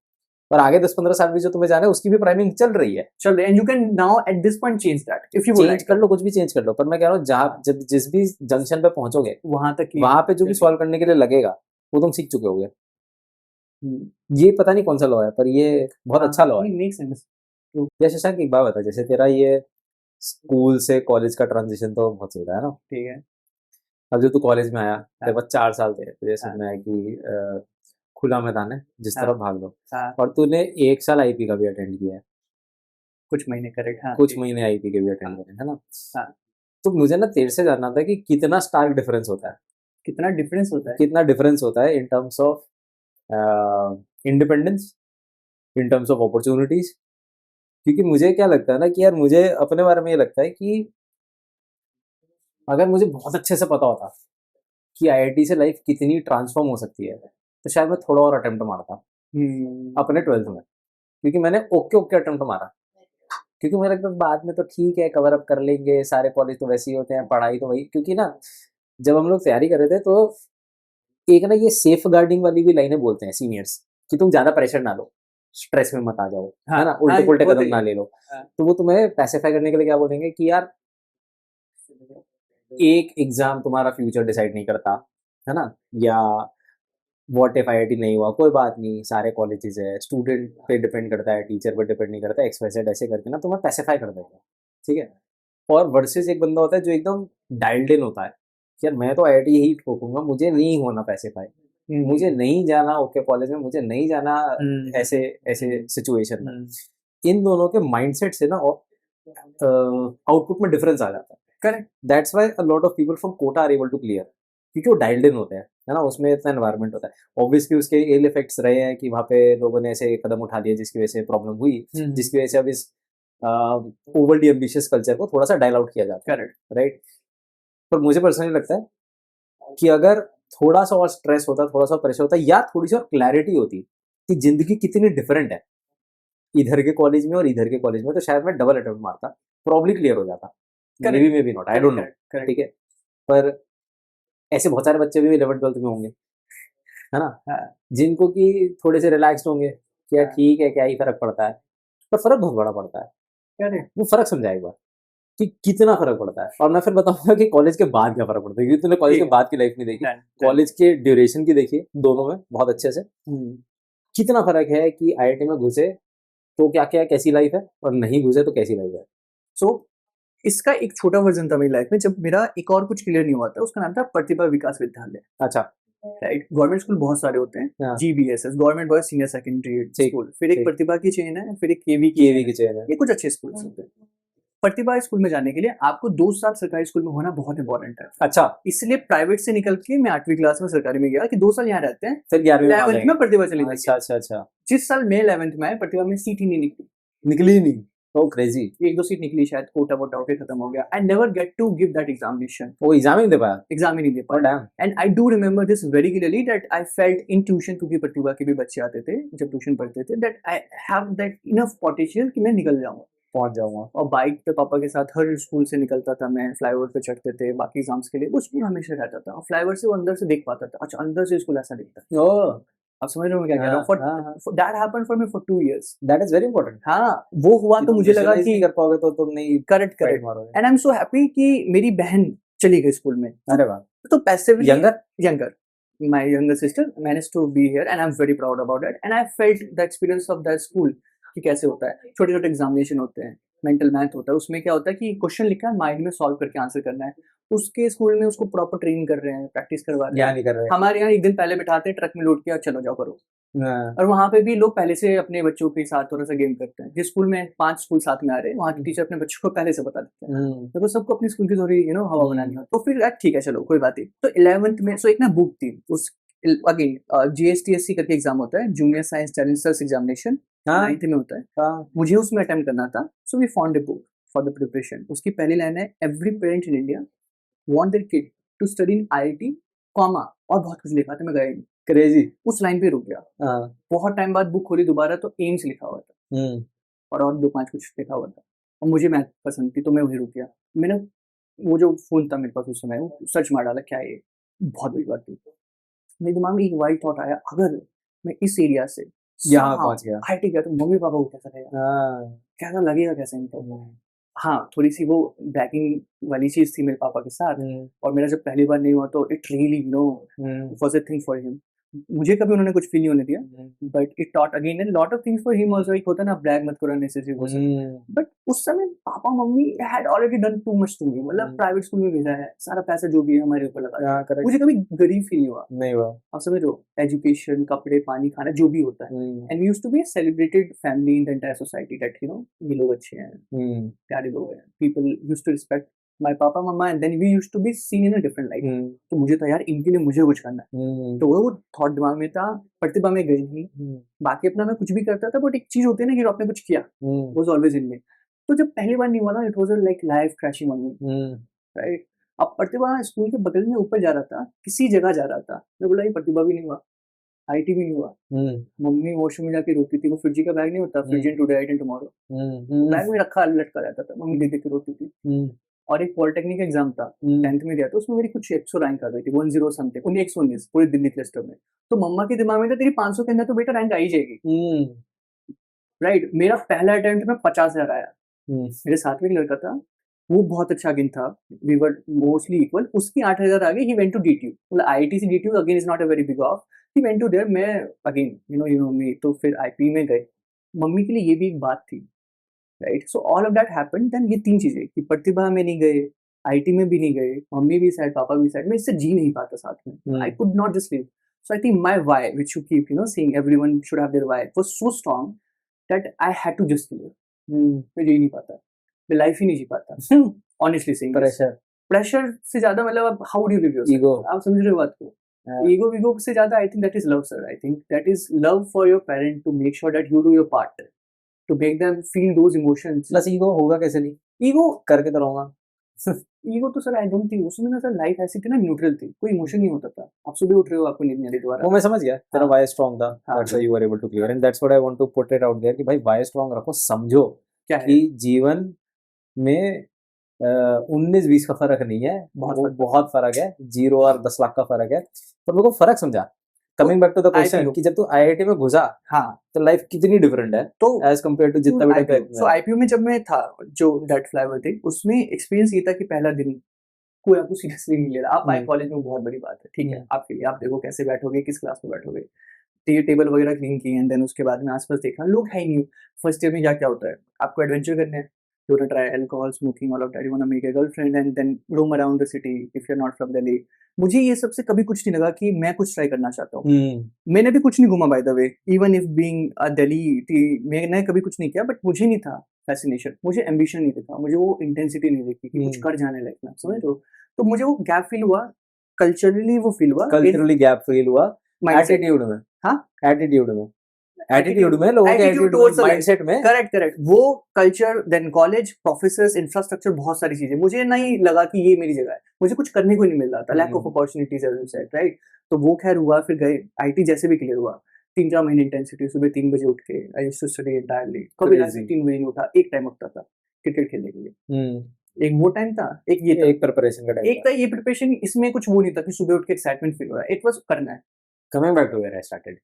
और आगे 10-15 साल भी जो तुम्हें जाना है उसकी भी प्राइमिंग चल रही है, चल रही है, and you can now at this point change that if you would change like कर लो, कुछ भी चेंज कर लो, पर मैं कह रहा हूँ जहाँ जब जिस भी जंक्शन पे पहुंचोगे, वहां तक ही, वहां पे जो भी सॉल्व करने के लिए लगेगा वो तुम सीख चुके होगे। ये पता नहीं कौन सा लॉ है, पर ये बहुत अच्छा लॉ है। Make sense. या शशांक एक बात बता, जैसे तेरा ये स्कूल से कॉलेज का ट्रांजिशन तो बहुत होता है ना, ठीक है, अब जो तू कॉलेज में आया, तेरे हाँ। पास 4 साल थे, तो जैसे हाँ। मैं कि खुला मैदान है, जिस हाँ। तरफ भाग लो, हाँ, और तूने 1 साल आईपी का भी अटेंड किया है, कुछ महीने करेक्ट, हाँ, कुछ ठीक। महीने आईपी के भी अटेंड करे, है ना। हाँ। तो मुझे ना तेरे से जानना था कि कितना स्टार्क डिफरेंस होता है, कितना डिफरेंस होता है? कितना डिफरेंस होता है इन terms of independence, in terms of opportunities. क्योंकि मुझे क्या लगता है ना कि यार मुझे अपने बारे में ये लगता है कि अगर मुझे बहुत अच्छे से पता होता कि आईआईटी से लाइफ कितनी ट्रांसफॉर्म हो सकती है, तो शायद मैं थोड़ा और अटेम्प्ट मारता अपने 12th में, क्योंकि मैंने ओके ओके अटेम्प्ट मारा, क्योंकि मुझे लगता है बाद में तो ठीक है, कवर अप कर लेंगे, सारे कॉलेज तो वैसे ही होते हैं, पढ़ाई तो वही। क्योंकि ना जब हम लोग तैयारी कर रहे थे, तो एक ना ये सेफ गार्डिंग वाली भी लाइनें बोलते हैं सीनियर्स, कि तुम ज्यादा प्रेशर ना लो, स्ट्रेस में मत आ जाओ, है ना, उल्टे पुल्टे कदम ना ले लो। तो वो तुम्हें पैसिफाई करने के लिए क्या बोलेंगे कि यार एक एग्जाम तुम्हारा फ्यूचर डिसाइड नहीं करता, है ना, या व्हाट इफ आईआईटी नहीं हुआ, कोई बात नहीं, सारे कॉलेजेस है, स्टूडेंट पे डिपेंड करता है, टीचर पे डिपेंड नहीं करता, XYZ ऐसे करके ना तुम्हें पैसिफाई कर देगा, ठीक है। और वर्सेस एक बंदा होता है जो एकदम डाइल्ड इन होता है, यार मैं तो आईआईटी ही ठोकूंगा, मुझे नहीं होना पैसिफाई, मुझे नहीं जाना ओके कॉलेज में, मुझे नहीं जाना ऐसे ऐसे सिचुएशन में। इन दोनों के माइंडसेट से ना आउटपुट में डिफरेंस आ जाता है। Correct, that's why a lot of people from Kota are able to clear, क्योंकि वो डाइल्ड इन होते हैं, है ना, उसमें इतना एनवायरनमेंट होता है। ऑब्वियसली उसके इल इफेक्ट्स रहे हैं कि वहाँ पे लोगों ने ऐसे कदम उठा लिए जिसकी वजह से प्रॉब्लम हुई, जिसकी वजह से अब इस ओवरली एम्बिशियस कल्चर को थोड़ा सा डाइल आउट किया जाता है। Correct, right. पर मुझे पर्सनली लगता है कि अगर थोड़ा सा और स्ट्रेस होता, थोड़ा सा प्रेशर होता, या थोड़ी सी और क्लैरिटी होती कि जिंदगी कितनी डिफरेंट है इधर के कॉलेज में और इधर के कॉलेज में, तो शायद मैं डबल अटेम्प्ट मारता, प्रॉब्ली क्लियर हो जाता, may be not, I don't know, ठीक है। पर ऐसे बहुत सारे बच्चे भी 11th-12th में होंगे, है ना, जिनको कि थोड़े से रिलैक्स्ड होंगे कि यार ठीक है, क्या ही फर्क पड़ता है, पर फर्क बहुत बड़ा पड़ता है। करेक्ट, वो फर्क समझा एक बार कि कितना फर्क पड़ता है, और मैं फिर बताऊंगा कि कॉलेज के बाद क्या फर्क पड़ता है, क्योंकि तूने कॉलेज के बाद की लाइफ नहीं देखी, कॉलेज के ड्यूरेशन की देखी दोनों में बहुत अच्छे से, कितना फर्क है कि आईआईटी में घुसे तो क्या क्या कैसी लाइफ है, और नहीं घुसे तो कैसी लाइफ है। सो इसका एक छोटा वर्जन था मेरी लाइफ में, जब मेरा एक और कुछ क्लियर नहीं हुआ था, उसका नाम था प्रतिभा विकास विद्यालय। अच्छा, राइट, गवर्नमेंट स्कूल बहुत सारे होते हैं, GBSS government boys senior secondary school, फिर एक प्रतिभा की चेन है, फिर एक केवी की चेन है, ये कुछ अच्छे स्कूल होते हैं। प्रतिभा स्कूल में जाने के लिए आपको 2 साल सरकारी स्कूल में होना बहुत इंपॉर्टेंट है। अच्छा, इसलिए प्राइवेट से निकल के मैं 8वीं क्लास में सरकारी में गया कि 2 साल यहाँ रहते हैं, फिर 11th में प्रतिभा चली गई। अच्छा अच्छा अच्छा, जिस साल मैं 11th में आया, प्रतिभा में सीट ही नहीं निकली नहीं, तो क्रेजी, 1-2 सीट निकली शायद, कोटा वोटा होके खत्म हो गया। I never get to give that examination, वो एग्जाम ही नहीं दे पाया, एग्जाम ही नहीं दे पाया। And I do remember this very clearly that I felt in tuition, क्योंकि प्रतिभा के भी बच्चे आते थे जब ट्यूशन पढ़ते थे, that I have that enough potential कि मैं निकल जाऊंगा। पहुंच जाऊंगा। और बाइक पे पापा के साथ हर स्कूल से निकलता था मैं, फ्लाईओवर पे चढ़ते थे बाकी एग्जाम्स के लिए, वो स्कूल हमेशा रहता था, और फ्लाईओवर से वो अंदर से देख पाता था, अच्छा अंदर से स्कूल ऐसा दिखता है। ओह, आप समझ रहे हो मैं क्या कह रहा हूँ? For that happened for me for 2 years। That is very important. हाँ, वो हुआ तो मुझे लगा कि कर पाओगे तो तुम नहीं करेक्ट फाइट करेक्ट, मारोगे। And I am so happy कि मेरी बहन चली गई स्कूल में, अरे वाह, तो passively younger younger, my younger sister managed to be here and I'm very proud about it, and I felt the experience of that school कि कैसे होता है, छोटे छोटे एग्जामिनेशन होते हैं, मेंटल मैथ होता है, उसमें क्या होता है कि क्वेश्चन लिखा है, माइंड में सॉल्व करके आंसर करना है। उसके स्कूल में उसको प्रॉपर ट्रेनिंग कर रहे हैं, प्रैक्टिस करवा रहे यहाँ हैं। नहीं कर रहे। हमारे यहाँ एक दिन पहले बिठाते हैं, ट्रक में लोड किया, चलो जाओ करो। हाँ, और वहाँ पे भी लोग पहले से अपने बच्चों के साथ थोड़ा सा गेम करते हैं। जिस स्कूल में 5 स्कूल साथ में आ रहे हैं, वहाँ के टीचर अपने बच्चों को पहले से बता देते हैं, तो सबको अपनी स्कूल की थोड़ी हवा बनानी हो, तो फिर ठीक है चलो कोई बात नहीं। तो 11th में एक ना बुक थी, उस अगेन GSTSC करके एग्जाम होता है, junior science talent search examination, हाँ, 9th में होता है। हाँ, मुझे उसमें अटेम्प्ट करना था, so we found a book for the preparation. उसकी पहली लाइन है, every parent in India want their kid to study in IIT comma, और बहुत कुछ लिखा था, मैं गया नहीं, क्रेजी। उस लाइन पे रुक गया। हाँ, बहुत टाइम बाद बुक खोली दोबारा तो एम्स लिखा हुआ था, और 2-5 कुछ लिखा हुआ था, और मुझे मैथ पसंद थी तो मैं वहीं रुक गया। मैंने वो जो फोन था मेरे पास उस समय, वो सर्च मार डाला, क्या है ये, बहुत बड़ी बात थी। मेरे दिमाग में एक वाइट थॉट आया, अगर मैं इस एरिया से यहाँ पहुंच गया, IIT गया तो मम्मी पापा को कैसा लगेगा, हाँ, कैसा लगेगा, कैसे इनको। हाँ, थोड़ी सी वो बैकिंग वाली चीज थी मेरे पापा के साथ, और मेरा जब पहली बार नहीं हुआ तो it really was a thing for him. मुझे कभी उन्होंने कुछ फील नहीं होने दिया, but it taught again and lot of things for him also. एक होता है ना, ब्रैग मत करो नेसेसरी वो सब, बट उस समय पापा मम्मी had already done too much to me, मतलब प्राइवेट स्कूल में भेजा है, सारा पैसा जो भी है हमारे ऊपर लगा दिया। हाँ, correct। मुझे कभी गरीब फील नहीं हुआ, नहीं हुआ। आप समझ रहे हो, एजुकेशन, कपड़े, पानी, खाना जो भी होता है, and we used to be a celebrated family in the entire society, that ये लोग अच्छे हैं, प्यारे लोग हैं, people used to respect my papa mamma, and then we used to be seen in a different light. तो मुझे था यार इनके लिए मुझे कुछ करना है, तो वो थॉट दिमाग में था। प्रतिभा में गई नहीं, बाकी अपना मैं कुछ भी करता था, बट एक चीज होती है ना कि आपने कुछ किया, वाज ऑलवेज इन मी। तो जब पहली बार नहीं हुआ ना, it was like life crashing on me, right. अब प्रतिभा स्कूल के बगल में ऊपर जा रहा था, किसी जगह जा रहा था, मैं बोला ये प्रतिभा भी नहीं हुआ, IIT भी नहीं हुआ। मम्मी वॉशरूम में जाके रोती थी, वो फ्रिज का बैग नहीं होता, fridge in today IIT tomorrow, bag में रखा लटका रहता था, मम्मी देख के रोती थी। और एक पॉलिटेक्निक एग्जाम था, 10th में दिया, तो उसमें मेरी कुछ 100 रैंक आ गई थी, 10 समथिंग, 119 पूरे दिल्ली क्लस्टर में। तो मम्मा के दिमाग में था तेरी 500 के अंदर तो बेटा रैंक आ ही जाएगी, राइट। मेरा पहला अटेम्प्ट में 50,000 आया। मेरे साथ में एक लड़का था, वो बहुत अच्छा अगेन था, वी वर मोस्टली इक्वल, उसकी 8,000 आ गई, ही वेंट टू DTU, मतलब IIT से DTU again is not a very big off, he went to there, मैं अगेन यू नो मी, तो फिर IP में गए। मम्मी के लिए ये भी एक बात थी, right. So all of that happened, then ये 3 चीजें कि प्रतिभा में नहीं गए, IIT में भी नहीं गए, मम्मी भी साइड पापा भी साइड, मैं इससे जी नहीं पाता साथ में, I could not just live. So I think my why which you keep saying everyone should have their why was so strong that I had to just live. मैं जी नहीं पाता, मैं लाइफ ही नहीं जी पाता, ऑनेस्टली सेइंग। प्रेशर से ज्यादा, मतलब अब how do you live yourself, ego, आप समझ रहे हो बात को, ईगो से ज्यादा I think that is love, sir. I think that is love for your parent, to make sure that you do your part, to make them feel those emotions। Plus ego होगा कैसे नहीं, ego करके तो रहूंगा। Ego तो sir I don't think, उसमें ना sir life ऐसी थी ना, न्यूट्रल थी, कोई इमोशन नहीं होता था। आप सुबह उठ रहे हो, आपको नींद नहीं आ रही दोबारा, वो मैं समझ गया, तेरा हाँ। वाई स्ट्रांग था, हाँ। That's why you were able to clear, and that's what I want to put it out there कि भाई वाई स्ट्रांग रखो, समझो क्या है, कि जीवन में 19-20 का फर्क नहीं है, बहुत फर्क है, 0 और 10 लाख का फर्क है। पर मेरे को फर्क समझा, coming back to the question कि जब तू IIT में घुसा, हाँ, तो लाइफ कितनी डिफरेंट है तो एज कंपेयर टू जितना भी टाइम। सो IPU में जब मैं था, जो दैट फ्लाईओवर थी, उसमें एक्सपीरियंस ये था कि पहला दिन कोई आपको सीरियसली नहीं ले रहा। आप आए कॉलेज में, बहुत बड़ी बात है, ठीक है, आपके लिए, आप देखो कैसे बैठोगे, किस क्लास में बैठोगे, टेबल वगैरह क्लीन की, एंड देन उसके बाद में आसपास देखा, लोग है ही नहीं। फर्स्ट ईयर में क्या होता है, आपको एडवेंचर करने हैं, you want to try alcohol, smoking, all of that. You want to make a girlfriend and then roam around the city if you're not from Delhi. मुझे ये सबसे कभी कुछ नहीं लगा कि मैं कुछ ट्राई करना चाहता हूँ। मैंने भी कुछ नहीं घूमा, by the way, even if being a Delhi, मैंने कभी कुछ नहीं किया, बट मुझे नहीं था फैसिनेशन, मुझे एम्बिशन नहीं दिखा, मुझे वो इंटेंसिटी नहीं दिखी कि कुछ कर जाने लाइक में, समझ लो। तो मुझे वो गैप फील हुआ, कल्चरली वो फील हुआ, कल्चरली गैप फील हुआ, एटीट्यूड में, हाँ, एटीट्यूड में, लोगों के एटीट्यूड, माइंडसेट में, करेक्ट, वो culture, then college, professors, infrastructure, बहुत सारी चीजें, मुझे नहीं लगा कि ये मेरी जगह है, मुझे कुछ करने को नहीं मिल रहा था, लैक ऑफ अपॉर्चुनिटीज, राइट। तो वो खैर हुआ, फिर गए, IT जैसे भी क्लियर हुआ, 3-4 महीने इंटेंसिटी, सुबह 3 बजे उठ के I used to study entirely. कभी रात में 3 बजे नहीं उठा, एक टाइम उठता था क्रिकेट खेलने के लिए। एक वो टाइम था, एक ये था, एक प्रिपरेशन का टाइम एक था ये प्रिपरेशन। इसमें कुछ वो नहीं था कि सुबह उठ के एक्साइटमेंट फील हो रहा है, इट वाज करना है। Coming back to where I started,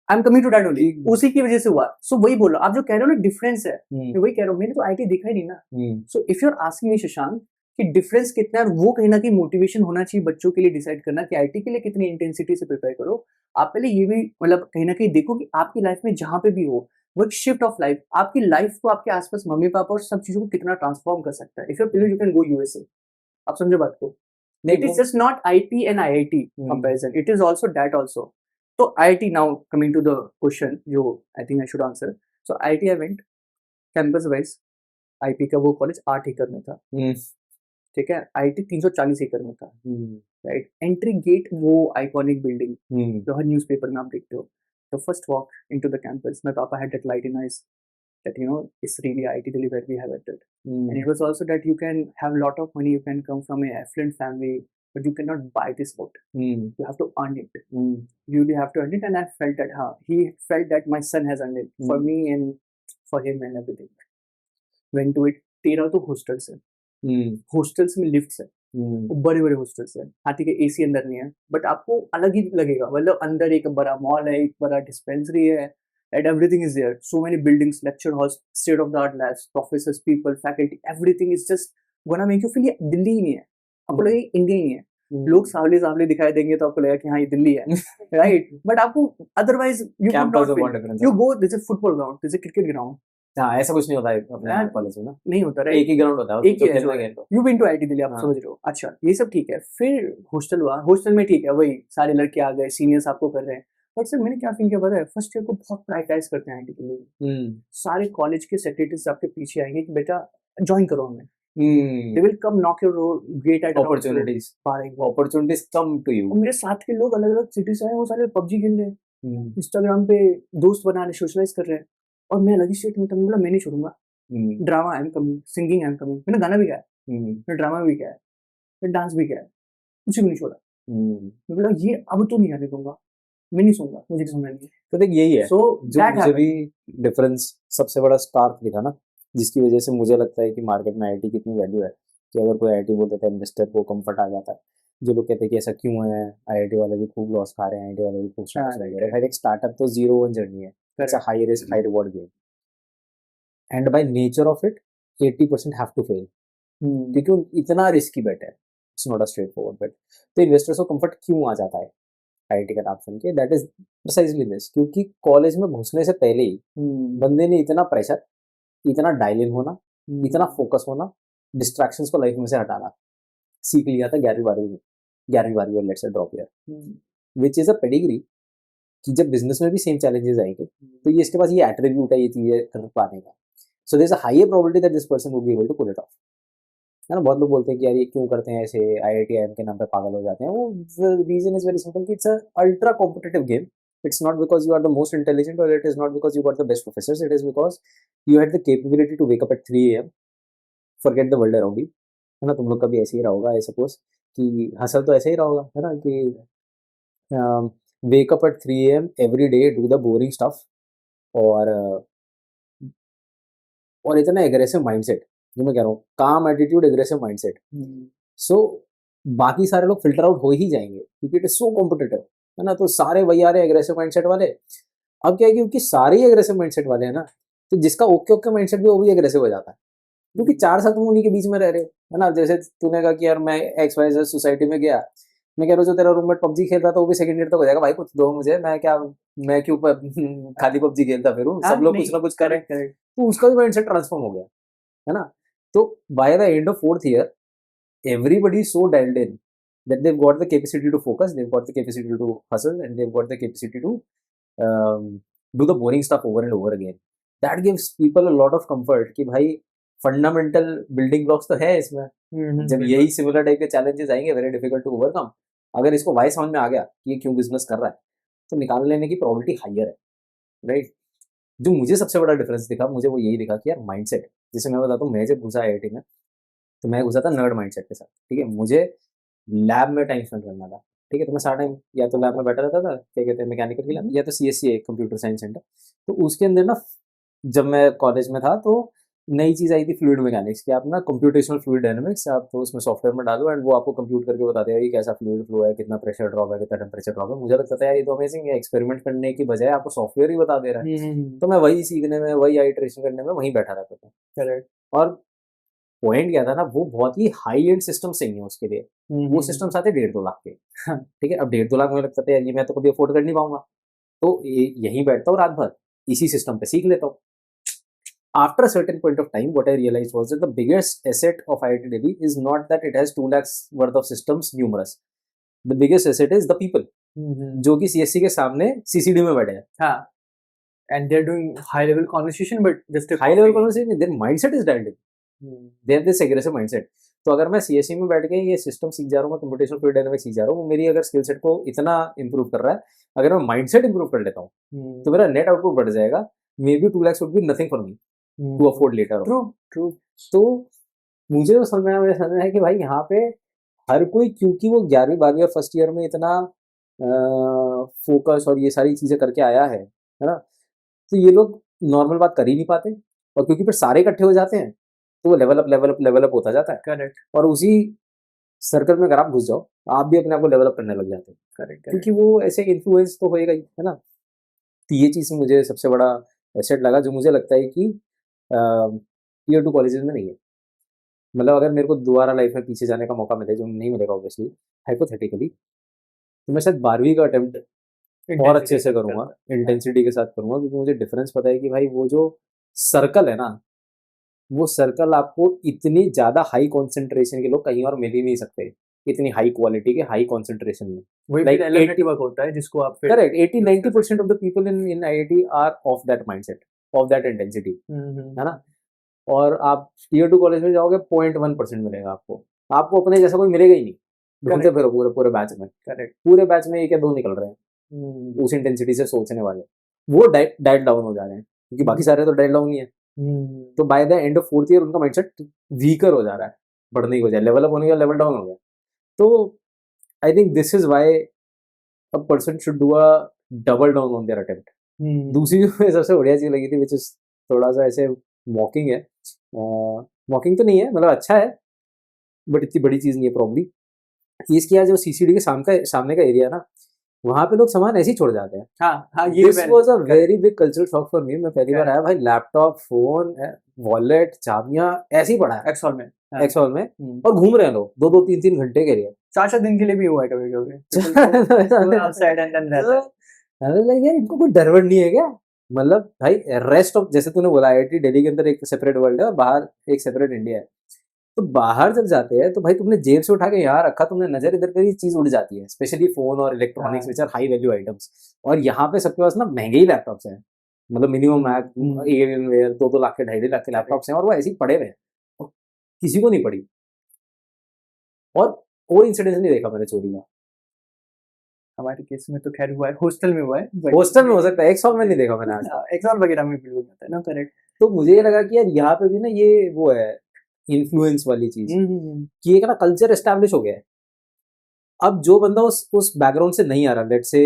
I am coming to that only, कि- उसी की वजह से हुआ। सो वही बोलो, आप जो कह रहे हो ना डिफरेंस है, हम्म, मैं वही कह रहा हूँ, मैंने तो आईटी देखा ही नहीं ना। Hmm, so if you are asking me Shashank कि डिफरेंस कितना है, और वो कहीं ना कहीं मोटिवेशन होना चाहिए बच्चों के लिए डिसाइड करना कि आईटी के लिए कितनी इंटेंसिटी से प्रिपेयर करो। आप पहले ये भी मतलब कहीं ना कहीं देखो कि आपकी लाइफ में जहां पे भी हो, वो एक शिफ्ट ऑफ लाइफ आपकी लाइफ को आपके आसपास मम्मी पापा और सब चीजों को कितना ट्रांसफॉर्म कर सकता है। If you can go USA, आप समझो बात को। नहीं, It is वो- just not IP and IIT comparison. It is also that also. So IIT, now coming to the question, जो I think I should answer. So IIT I went campus wise. IP का वो college 8 एकड़ में था, हम्म, ठीक है। IIT 340 एकड़ में था, हम्म, राइट। एंट्री गेट वो आइकॉनिक बिल्डिंग हम्म, जो हर न्यूज़पेपर में आप देखते हो। The first walk into the campus, my papa had that light in eyes that it's really IIT Delhi where we have entered. And it was also that you can have a lot of money, you can come from a affluent family, but you cannot buy this vote. You have to earn it. You really have to earn it, and I felt that he felt that my son has earned it for me and for him and everything. Went to it. 13 तो hostels है, hostels में lifts है, बड़े बड़े hostels है। हाँ ठीक है, एसी अंदर नहीं है, बट आपको अलग ही लगेगा। मतलब अंदर एक बड़ा मॉल है, एक बड़ा डिस्पेंसरी है, and everything is there. So many buildings, lecture halls, state of the art labs, professors, people, faculty, everything is just gonna make you feel ये दिल्ली ही नहीं है, आपको लगेगा इंडिया ही नहीं है। लोग सावले सावले दिखाई देंगे तो आपको लगेगा कि हाँ ये दिल्ली है, राइट। बट आपको otherwise you go, this is football ground, this is cricket ground. हाँ, ऐसा कुछ नहीं होता है अपने कॉलेज में ना, नहीं होता, एक राइट। ही ग्राउंड होता है, एक ही है, you been to IT Delhi, आप हाँ। समझ रहे हो। अच्छा, ये सब ठीक है। फिर हॉस्टल हुआ, हॉस्टल में ठीक है, वही सारे लड़के आ गए, सीनियर्स आपको कर रहे हैं। बट सर मैंने क्या फील किया पता है, फर्स्ट ईयर को बहुत प्रायोरिटाइज करते हैं आईटी के लिए। सारे कॉलेज के सेक्रेटरीज आपके पीछे आएंगे कि बेटा ज्वाइन करो हमें। They will come knock your gate at opportunities come to you. मेरे साथ के लोग अलग अलग सिटी से आए, वो सारे पबजी खेल रहे हैं, इंस्टाग्राम पे दोस्त बना रहे, सोशलाइज कर रहे हैं, और मैं अलग ही स्टेट में था। मैं बोला मैं नहीं छोड़ूंगा, drama I am coming, singing I am coming. मैंने गाना भी गाया, मैंने ड्रामा भी गाया, मैंने डांस भी किया, कुछ भी नहीं छोड़ा। मैं बोला ये अब तो नहीं आने दूंगा, मैं नहीं सुनूंगा, मुझे नहीं सुनना नहीं। तो देख यही है So जो that मुझे भी happened. डिफरेंस सबसे बड़ा स्टार्क दिखा ना, जिसकी वजह से मुझे लगता है कि मार्केट में आईटी कितनी वैल्यू है, कि अगर कोई आईटी बोलता है इन्वेस्टर को कंफर्ट आ जाता है। जो लोग कहते हैं कि ऐसा क्यों है, आईआईटी वाले भी खूब लॉस खा रहे हैं, आईआईटी वाले भी खूब लॉस रह गए। भाई एक स्टार्टअप तो 0-1 जर्नी है, it's a high risk high reward game, and by nature of it 80% have to fail, क्योंकि इतना रिस्की बेट है, it's not a straightforward bet. तो इन्वेस्टर्स को कंफर्ट क्यों आ जाता है आईआईटी का नाम सुन के, दैट इज प्रिसाइजली दिस, क्योंकि कॉलेज में घुसने से पहले ही बंदे ने इतना प्रेशर, इतना डायल इन होना, इतना फोकस होना, डिस्ट्रैक्शंस को लाइफ में से हटाना सीख लिया था 11वीं और let's say drop year, which is a pedigree, कि जब बिजनेस में भी सेम चैलेंजेस आएंगे तो ये इसके पास ये एट्रीब्यूट है ये चीजें कर पाने का। So there is a higher probability that this person will be able to pull it off, है ना। बहुत लोग बोलते हैं कि यार ये क्यों करते हैं ऐसे, आईआईटी आईएम के नाम पे पागल हो जाते हैं। वो रीजन इज वेरी सिंपल कि it's a ultra competitive game. It's not because you are the most intelligent, or it is not because you got the best professors. It is because you had the capability to wake up at 3 a.m. Forget the world around you, है ना। तुम लोग का भी ऐसे ही रहा होगा, I suppose कि हसल तो ऐसे ही रहा होगा, है ना, कि wake up at 3 a.m. every day, do the boring stuff, और इतना एग्रेसिव माइंडसेट, जो मैं कह रहा हूँ, काम एटीट्यूड, एग्रेसिव माइंडसेट। सो बाकी सारे लोग फिल्टर आउट हो ही जाएंगे क्योंकि इट इज सो कॉम्पिटिटिव, है ना। तो सारे वही आ रहे एग्रेसिव माइंडसेट वाले। अब क्या है, क्योंकि सारे ही एग्रेसिव माइंडसेट वाले हैं ना, तो जिसका ओके माइंडसेट भी वो भी एग्रेसिव हो जाता है, क्योंकि 4 साल तुम उन्हीं के बीच में रह रहे हो, है ना। जैसे तूने कहा कि यार मैं XYZ सोसाइटी में गया, मैं कह रहा हूँ जो तेरा रूममेट पबजी खेल रहा था वो भी सेकंड ईयर तक हो जाएगा, भाई कुछ दो मुझे, मैं क्यों खाली पबजी खेलता फिरूं, सब लोग कुछ ना कुछ करें, तो उसका भी माइंडसेट ट्रांसफॉर्म हो गया, है ना। तो by the end of 4th year everybody is so dialed in that they've got the capacity to focus, they've got the capacity to hustle, and they've got the capacity to do the boring stuff over and over again. That gives people a lot of comfort कि भाई fundamental building blocks तो है इसमें, जब यही similar type के challenges आएंगे very difficult to overcome, अगर इसको वाई समझ में आ गया कि ये क्यों बिजनेस कर रहा है, तो निकाल लेने की प्रोबेबिलिटी हायर है, राइट। जो मुझे सबसे बड़ा डिफरेंस दिखा, मुझे वो यही दिखा कि यार माइंडसेट, जैसे मैं बताता हूँ, मैं जब घुसा आईआईटी में तो मैं घुसा था नर्ड माइंडसेट के साथ, ठीक है। मुझे लैब में टाइम स्पेंड करना था, ठीक है, तो मैं सारा टाइम या तो लैब में बैठा रहता था, क्या कहते हैं मैकेनिकल की लैब, या तो CSC है कंप्यूटर साइंस सेंटर। तो उसके अंदर ना जब मैं कॉलेज में था तो नई चीज़ आई थी फ्लूइड मैकेनिक्स की, आप ना कंप्यूटेशनल फ्लूइड डायनामिक्स आप तो उसमें सॉफ्टवेयर में डालो एंड वो आपको कंप्यूट करके बताते हैं कि कैसा फ्लूइड फ्लो है, कितना प्रेशर ड्रॉप है, कितना टेम्परेचर ड्रॉप है। मुझे लगता था यार ये तो अमेजिंग है, एक्सपेरिमेंट करने की बजाय आपको सॉफ्टवेयर ही बता दे रहा है। तो मैं वही सीखने में, वही आइट्रेशन करने में वहीं बैठा रहता था। करेक्ट। और पॉइंट क्या था ना, वो बहुत ही हाई एंड सिस्टम चाहिए उसके लिए। वो सिस्टम्स आते 1.5-2 लाख के, ठीक है। अब 1.5-2 लाख में लगता था यार ये मैं तो कभी अफोर्ड कर नहीं पाऊंगा, तो यहीं बैठता हूँ रात भर, इसी सिस्टम पे सीख लेता हूँ। After a certain point of time, what I realized was that the biggest asset of IIT Delhi is not that it has 2 lakhs worth of systems numerous. The biggest asset is the people, जो कि CSC के सामने CCD में बैठे हैं। हाँ, and they're doing high level conversation, but just a High level conversation, their mindset is dialed in. They have this aggressive mindset. तो अगर मैं CSC में बैठ के ये सिस्टम सीख जा रहा हूँ, मैं कंप्यूटेशनल फ्लूइड डायनामिक्स सीख जा रहा हूँ, वो मेरी अगर स्किल सेट को इतना इंप्रूव कर रहा है, अगर मैं माइंडसेट इंप्रूव कर लेता हूँ तो मेरा नेट आउटपुट बढ़ जाएगा। Maybe 2 lakhs would be nothing for me to afford later. True. तो मुझे तो समझ में आया कि भाई यहाँ पे हर कोई, क्योंकि वो 11वीं 12वीं और फर्स्ट ईयर में इतना फोकस और ये सारी चीजें करके आया है ना, तो ये लोग नॉर्मल बात कर ही नहीं पाते। और क्योंकि फिर सारे इकट्ठे हो जाते हैं तो वो लेवल अप होता जाता है। करेक्ट। और उसी सर्कल में अगर आप घुस जाओ, आप भी अपने आप को डेवलप करने लग जाते हैं। करेक्ट। क्योंकि वो ऐसे इन्फ्लुएंस तो होएगा ही, है ना। तो ये चीज़ मुझे सबसे बड़ा एसेट लगा, जो मुझे लगता है कि टीयर 2 कॉलेजेस में नहीं है। मतलब अगर मेरे को दोबारा लाइफ में पीछे जाने का मौका मिले, जो नहीं मिलेगा ऑब्वियसली, हाइपोथेटिकली, तो मैं शायद 12वीं का अटेम्प्ट और अच्छे से करूँगा, इंटेंसिटी के साथ करूँगा, क्योंकि मुझे डिफरेंस पता है कि भाई वो जो सर्कल है ना, वो सर्कल आपको इतनी ज़्यादा हाई कॉन्सेंट्रेशन के लोग कहीं और मिल ही नहीं सकते, इतनी हाई क्वालिटी के हाई कॉन्सेंट्रेशन में। वही Like अलग नेटवर्क होता है जिसको आप correct 80-90% of the people in IIT are of that mindset, of that intensity, है ना। और आप टीयर 2 कॉलेज में जाओगे 0.1% मिलेगा आपको अपने जैसा कोई मिलेगा ही नहीं। ढूंढते फिरो पूरे बैच में। करेक्ट। पूरे बैच में 1 या 2 निकल रहे हैं उस इंटेंसिटी से सोचने वाले, वो डाइट डाउन हो जा रहे हैं, क्योंकि बाकी सारे तो डाइट डाउन ही है। तो by the end of 4th year उनका माइंडसेट वीकर हो जा रहा है, बढ़ने की बजाय लेवल अप होने का लेवल डाउन हो गया। तो I think this is why a person should do a double down on their attempt. दूसरी जो मुझे सबसे बढ़िया चीज लगी थी, विच इज थोड़ा सा ऐसे मॉकिंग है, मॉकिंग तो नहीं है, मतलब अच्छा है, बट इतनी बड़ी चीज नहीं है प्रॉब्ली। इसकी यार जो CCD के सामने का एरिया ना, वहाँ पे लोग सामान ऐसे ही छोड़ जाते हैं। हाँ, ये this was a very big cultural shock for me. मैं पहली बार आया भाई, लैपटॉप, फोन, वॉलेट, चाबियां ऐसे ही पड़ा है एक्सहॉल में और घूम रहे हैं लोग 2-2 3-3 घंटे के लिए। 4-4 दिन के लिए भी हुआ है कभी आउटसाइड एंड देन रहता है। अरे यार इनको कोई डर वर नहीं है क्या? मतलब भाई रेस्ट ऑफ, जैसे तूने बोला IIT दिल्ली के अंदर एक सेपरेट वर्ल्ड है और बाहर एक सेपरेट इंडिया है। तो बाहर जब जाते हैं तो भाई तुमने जेब से उठा के यहाँ रखा, तुमने नजर इधर करी, चीज उड़ जाती है, स्पेशली फोन और electronics which are high value items. और यहाँ पे सबके पास ना महंगे ही लैपटॉप्स हैं, मतलब मिनिमम Alienware 2-2 लाख के 2.5 लाख के लैपटॉप्स हैं, और वो ऐसे ही पड़े हुए हैं, किसी को नहीं पड़ी। और कोई इंसिडेंस नहीं देखा मैंने चोरी का। हमारे केस में तो खैर हुआ है, हॉस्टल में हुआ है, हॉस्टल में हो सकता है, एक्सहॉल में नहीं देखा मैंने आज। एक्सहॉल वगैरह में भी हो जाता है ना। करेक्ट। तो मुझे ये लगा कि यार यहाँ पे भी ना ये वो है इन्फ्लुएंस वाली चीज, कि एक ना कल्चर एस्टैब्लिश हो गया है। अब जो बंदा उस बैकग्राउंड से नहीं आ रहा, लेट्स से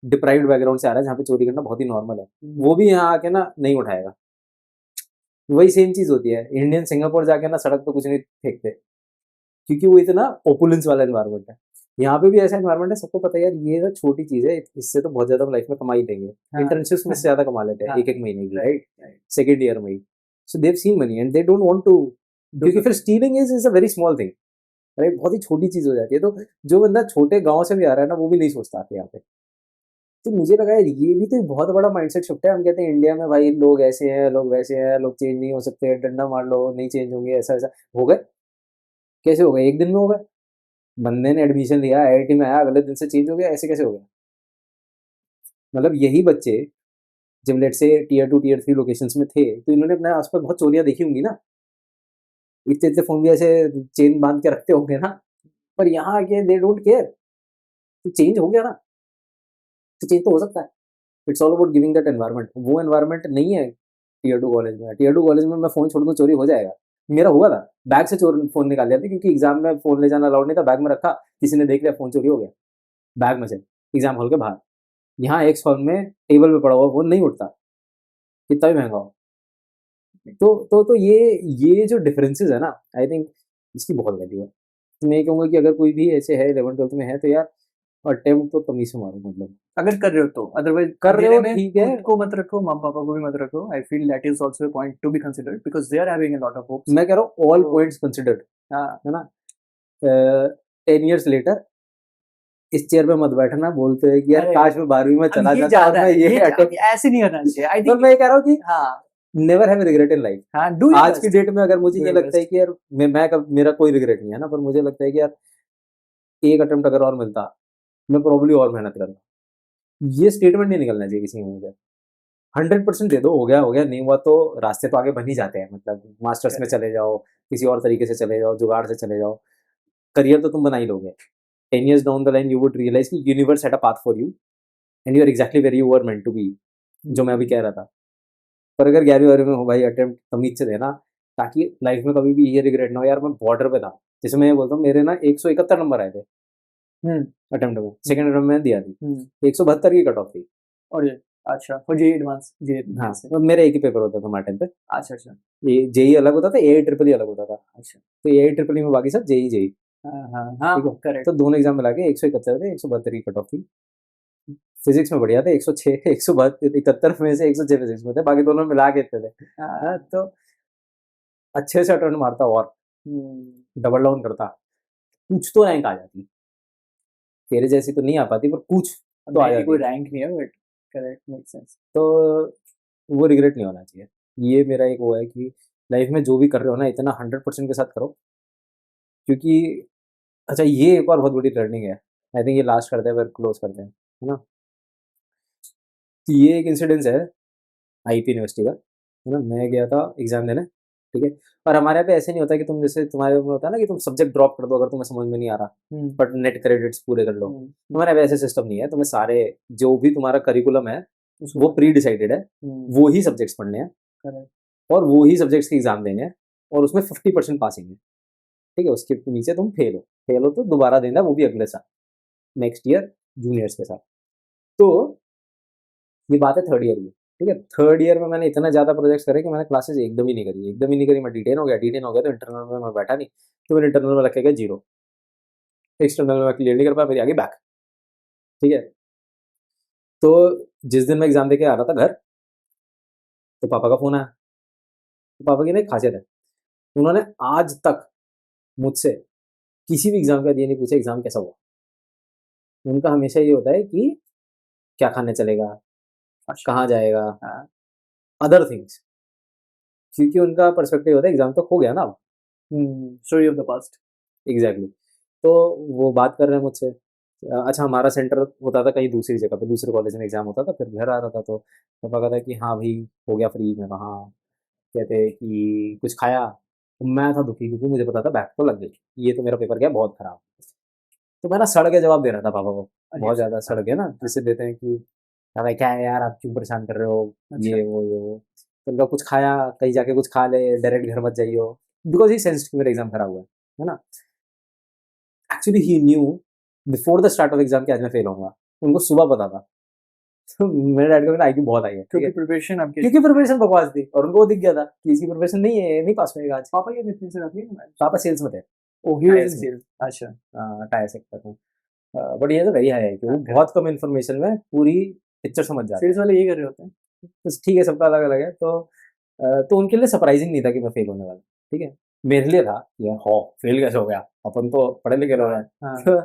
डिप्राइव्ड बैकग्राउंड से आ रहा है, जहाँ पे चोरी करना बहुत ही नॉर्मल है, वो भी यहाँ आके ना नहीं उठाएगा। वही सेम चीज होती है, इंडियन सिंगापुर जाके ना सड़क पे कुछ नहीं फेंकते, क्योंकि वो इतना ओपुलेंस वाला एनवायरमेंट है। यहाँ पे भी ऐसा एनवायरमेंट है, सबको पता है यार ये ना छोटी चीज है, इससे तो बहुत ज्यादा लाइफ में कमा ही लेंगे। इंटर्नशिप्स में से ज्यादा कमा लेते हैं 1-1 महीने की, राइट, सेकेंड ईयर में ही। So they've seen money and they don't want to, क्योंकि फिर stealing is a very small thing, right, बहुत ही छोटी चीज हो जाती है। तो जो बंदा छोटे गांव से भी आ रहा है ना, वो भी नहीं सोचता आके यहाँ पे। तो मुझे लगा यार ये भी तो एक बहुत बड़ा माइंडसेट शिफ्ट है। हम कहते हैं इंडिया में भाई लोग ऐसे हैं, लोग वैसे हैं, लोग चेंज नहीं हो सकते, डंडा मार लो नहीं चेंज होंगे, ऐसा ऐसा हो गए। कैसे हो गए? एक दिन में हो गए। बंदे ने एडमिशन लिया, IIT में आया, अगले दिन से चेंज हो गया, ऐसे कैसे हो गया? मतलब यही बच्चे जब लेट से टीयर 2 टीयर 3 लोकेशंस में थे, तो इन्होंने अपने आसपास बहुत चोरियां देखी होंगी ना, इतने इतने फोन भी ऐसे चेन बांध के रखते होंगे ना, पर यहाँ आके दे डोंट केयर। तो चेंज हो गया ना, तो चेंज तो हो सकता है। It's all about giving that environment. वो एनवायरमेंट नहीं है टीयर 2 कॉलेज में। टीयर 2 कॉलेज में मैं फोन छोड़ दूँ चोरी हो जाएगा। मेरा हुआ था, बैग से चोर फोन निकाल लिया था, क्योंकि एग्जाम में फोन ले जाना अलाउड नहीं था, बैग में रखा, किसी ने देख लिया, फोन चोरी हो गया। बैग में से एग्जाम हॉल के बाहर, यहाँ एक हॉल में टेबल पे पड़ा हुआ वो नहीं उठता, कितना भी महंगा हो। तो ये जो डिफरेंसेस है ना, आई थिंक इसकी बहुत वैल्यू है। तो मैं ये कहूँगा कि अगर कोई भी ऐसे है 11th-12th में है तो यार अटेम्प्ट तो तमीज से मारो, मतलब अगर कर रहे हो तो, अदरवाइज कर रहे हो में ठीक है। खुद को मत रखो, मम्मी पापा को भी मत रखो। I feel that is also a point to be considered because they are having a lot of hopes. मैं कह रहा हूँ ऑल तो- पॉइंट्स कंसिडर्ड, हाँ, है ना। 10 years लेटर इस चेयर पे मत बैठना बोलते हैं कि यार अरे, काश मैं 12वीं में अब चला ये जाता और ज्यादा मैं है, ये ये अटेम्प्ट। ऐसे नहीं करना चाहिए। आई पर थिंक मैं ये कह रहा हूँ कि हाँ never have regret in life. हाँ, डू योर आज की बेस्ट, डेट में अगर मुझे डू ये योर लगता है बेस्ट। कि यार मेरा कोई रिग्रेट नहीं है ना, पर मुझे लगता है कि यार एक अटेम्प्ट अगर और मिलता मैं प्रोबब्ली और मेहनत करता। ये स्टेटमेंट नहीं निकलना चाहिए किसी में मुझे। 100% दे दो, हो गया, नहीं हुआ तो रास्ते तो आगे बन ही जाते हैं, मतलब मास्टर्स में चले जाओ, किसी और तरीके से चले जाओ, जुगाड़ से चले जाओ, करियर तो तुम बना ही लोगे। 10 years down the line you would realise कि universe had a path for you and you are exactly where you were meant to be, जो मैं अभी कह रहा था। पर अगर 11वीं में हो भाई, अटेम्प्ट तमीज से देना, ताकि लाइफ में कभी भी ये रिग्रेट ना हो यार मैं बॉर्डर पे था। जैसे मैं ये बोलता हूँ, मेरे ना 171 नंबर आए थे हम्म अटेम्प्ट में, सेकंड अटेम्प्ट में दिया थी, हम्म 172 की कट ऑफ थी। और ये अच्छा फॉर जे एडवांस, जे हाँ, से। तो मेरा एक ही पेपर होता था हमारे टाइम पे। अच्छा अच्छा ये जेई अलग होता था, एआई ट्रिपल ई अलग होता था। अच्छा, तो एआई ट्रिपल ई में बाकी सब जेई। हाँ हाँ हाँ, ठीक है, करेक्ट। तो दोनों एग्जाम मिला के 171 थे, 172 की कट ऑफ थी। फिजिक्स में बढ़िया थे, 106, 171 में से 106 फिजिक्स में थे, बाकी दोनों मिला के थे। हाँ, तो अच्छे से अटेम्प्ट मारता और डबल डाउन करता, कुछ तो रैंक आ जाती। तेरे जैसी तो नहीं आ पाती, पर कुछ तो आ मेरी कोई जाती। रैंक नहीं है, बट करेक्ट, मेक सेंस। तो वो रिग्रेट नहीं होना चाहिए। ये मेरा एक वो है कि लाइफ में जो भी कर रहे हो ना, इतना 100% के साथ करो, क्योंकि अच्छा ये एक और बहुत बड़ी लर्निंग है। आई थिंक ये लास्ट करते हैं, फिर क्लोज करते हैं, है ना। तो ये एक इंसिडेंस है आईपी यूनिवर्सिटी का, है ना। मैं गया था एग्जाम देने, ठीक है। और हमारे यहाँ पे ऐसे नहीं होता कि तुम जैसे तुम्हारे में होता है ना कि तुम सब्जेक्ट ड्रॉप कर दो अगर तुम्हें समझ में नहीं आ रहा, बट नेट क्रेडिट्स पूरे कर लो। हमारे यहाँ पे ऐसे सिस्टम नहीं है। तुम्हें सारे जो भी तुम्हारा करिकुलम है वो प्री डिसाइडेड है, वो ही सब्जेक्ट्स पढ़ने हैं और वो ही सब्जेक्ट्स के एग्जाम देने हैं, और उसमें 50% पासिंग है, ठीक है। उसके नीचे तुम फेल हो तो दोबारा देना, वो भी अगले साल, नेक्स्ट ईयर जूनियर्स के साथ। तो ये बात है थर्ड ईयर की, ठीक है। थर्ड ईयर में मैंने इतना ज़्यादा प्रोजेक्ट्स करे कि मैंने क्लासेस एकदम ही नहीं करी, मैं डिटेन हो गया, तो इंटरनल में मैं बैठा नहीं, तो मैंने इंटरनल में रखेगा 0, एक्सटर्नल में मैं क्लियर नहीं कर पाया, मेरी आगे बैक, ठीक है। तो जिस दिन मैं एग्जाम दे के आ रहा था घर, तो पापा का फोन आया। तो पापा की ना एक खासियत है, उन्होंने आज तक मुझसे किसी भी एग्जाम का ये नहीं पूछा एग्जाम कैसा हुआ। उनका हमेशा ये होता है कि क्या खाने चलेगा, कहाँ जाएगा, अदर थिंग्स, क्योंकि उनका पर्सपेक्टिव होता है एग्जाम तो हो गया ना अब। Story of the past. Exactly. तो वो बात कर रहे हैं मुझसे। अच्छा, हमारा सेंटर होता था कहीं दूसरी जगह पे, दूसरे कॉलेज में एग्जाम होता था, फिर घर आ रहा था। तो पापा कहता है कि हाँ भाई हो गया फ्री में वहाँ। कहते कि कुछ खाया, तो मैं था दुखी क्योंकि मुझे पता था बैक तो लग गई, ये तो मेरा पेपर गया बहुत खराब। तो मैं ना सड़ के जवाब दे रहा था पापा को, बहुत ज़्यादा सड़ के ना, जिससे देते हैं कि अरे क्या है यार आप क्यों परेशान कर रहे हो, ये वो। तो उनका कुछ खाया, कहीं जाके कुछ खा ले, डायरेक्ट घर मत जाइयो, बिकॉज ही सेंस्ड कि मेरा एग्जाम खराब हुआ है ना। Actually he new before the start of exam कि आज मैं फेल होऊंगा, उनको सुबह पता था। तो मेरे डैड का आईक्यू बहुत आई है, क्योंकि प्रिपरेशन आपकी, क्योंकि प्रिपरेशन बकवास थी और उनको वो दिख गया था कि इसकी प्रिपरेशन नहीं है, नहीं पास होएगा आज। पापा के बिजनेस से आपकी, पापा सेल्स में थे, ओ ही वाज इन टायर्स में, सेल्स। अच्छा, टायर सेक्टर में। बट ये तो वेरी हाई है कि वो बहुत कम इन्फॉर्मेशन में पूरी पिक्चर समझ जाते हैं। सेल्स वाले यही कर रहे होते हैं। तो ठीक है, सबका अलग अलग है। तो उनके लिए सरप्राइजिंग नहीं था कि मैं फेल होने वाला, ठीक है। मेरे लिए था कि यार हो फेल कैसे हो गया, अपन तो पढ़े लिखे लोग हैं। तो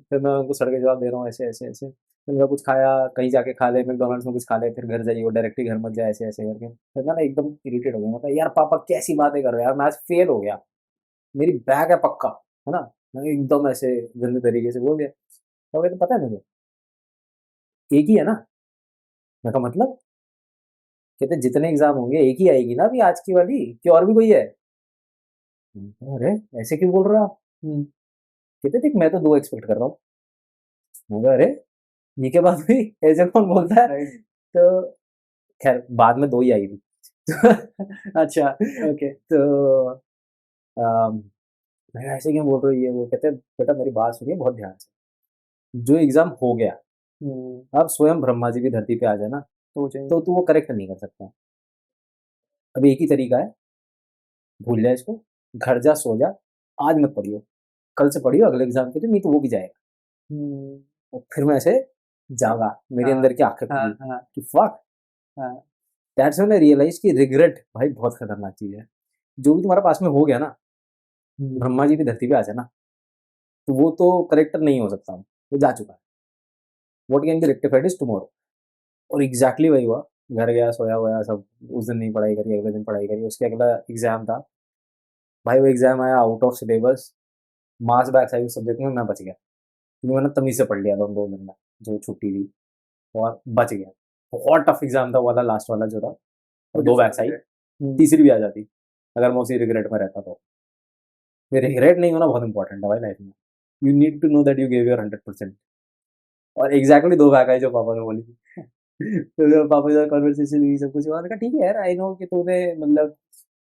फिर मैं उनको सड़ के जवाब दे रहा हूँ ऐसे ऐसे ऐसे। फिर मैं कुछ खाया, कहीं जाके खा ले, मैकडोनल्ड्स में कुछ खा ले, फिर घर जाइए, डायरेक्टली घर मत जाए, ऐसे ऐसे करके। फिर मैं ना एकदम इरिटेट हो गया, मतलब यार पापा कैसी बातें कर रहे हो यार, मैं आज फेल हो गया, मेरी बैग है पक्का, है ना। मैं एकदम ऐसे गंदे तरीके से बोल दिया। तो कहते पता है मुझे एक ही है ना। मैं कहा मतलब, कहते जितने एग्जाम होंगे एक ही आएगी ना अभी आज की वाली, कि और भी कोई है। अरे ऐसे क्यों बोल रहा आप? कहते देख मैं तो 2 एक्सपेक्ट कर रहा हूँ। मैं कहा, अरे ये क्या बात हुई, ऐसे कौन बोलता है। तो खैर बाद में 2 ही आई थी। अच्छा, ओके। तो मैं ऐसे क्यों बोल रही है, वो कहते बेटा मेरी बात सुनिए बहुत ध्यान से। जो एग्जाम हो गया, हम्म, अब स्वयं ब्रह्मा जी भी धरती पे आ जाए ना, तो हो जाएगा। तो तू वो करेक्ट नहीं कर सकता। अब एक ही तरीका है, भूल जा इसको, घर जा, सो जा, आज मत पढ़ियो, कल से पढ़ियो अगले एग्जाम के लिए, नहीं तो वो भी जाएगा। हम्म, और फिर मैं ऐसे जागा, मेरे हाँ, अंदर की आंखें हाँ, खुली हाँ, कि फक, हाँ, दैट्स व्हेन आई रियलाइज कि रिग्रेट भाई बहुत खतरनाक चीज है। जो भी तुम्हारे पास में हो गया ना, ब्रह्मा जी भी धरती पे आ जाए ना, तो वो तो करेक्टर नहीं हो सकता, वो जा चुका है। What can be rectified is tomorrow. और एग्जैक्टली वही हुआ। घर गया, सोया हुआ सब, उस दिन नहीं पढ़ाई करी, अगले दिन पढ़ाई करी, उसके अगला एग्जाम था। भाई वो एग्जाम आया out of syllabus, marks back I उस सब्जेक्ट में, मैं बच गया क्योंकि मैंने तमीज से पढ़ लिया था उन 2 दिन में जो छुट्टी थी, और बच गया। बहुत टफ एग्जाम था वो वाला, लास्ट वाला जो था, और 2 बैक्स आई, तीसरी भी आ जाती अगर मैं उसी रिग्रेट में रहता तो। रिग्रेट नहीं होना बहुत इंपॉर्टेंट है भाई लाइफ में। You need to know that you give your 100%। और एग्जैक्टली 2 बैक आई जो पापा ने बोली थी। तो जब पापा के साथ कॉन्वर्सेशन हुई, सब कुछ हुआ, मैंने कहा ठीक है यार, आई नो कि तूने मतलब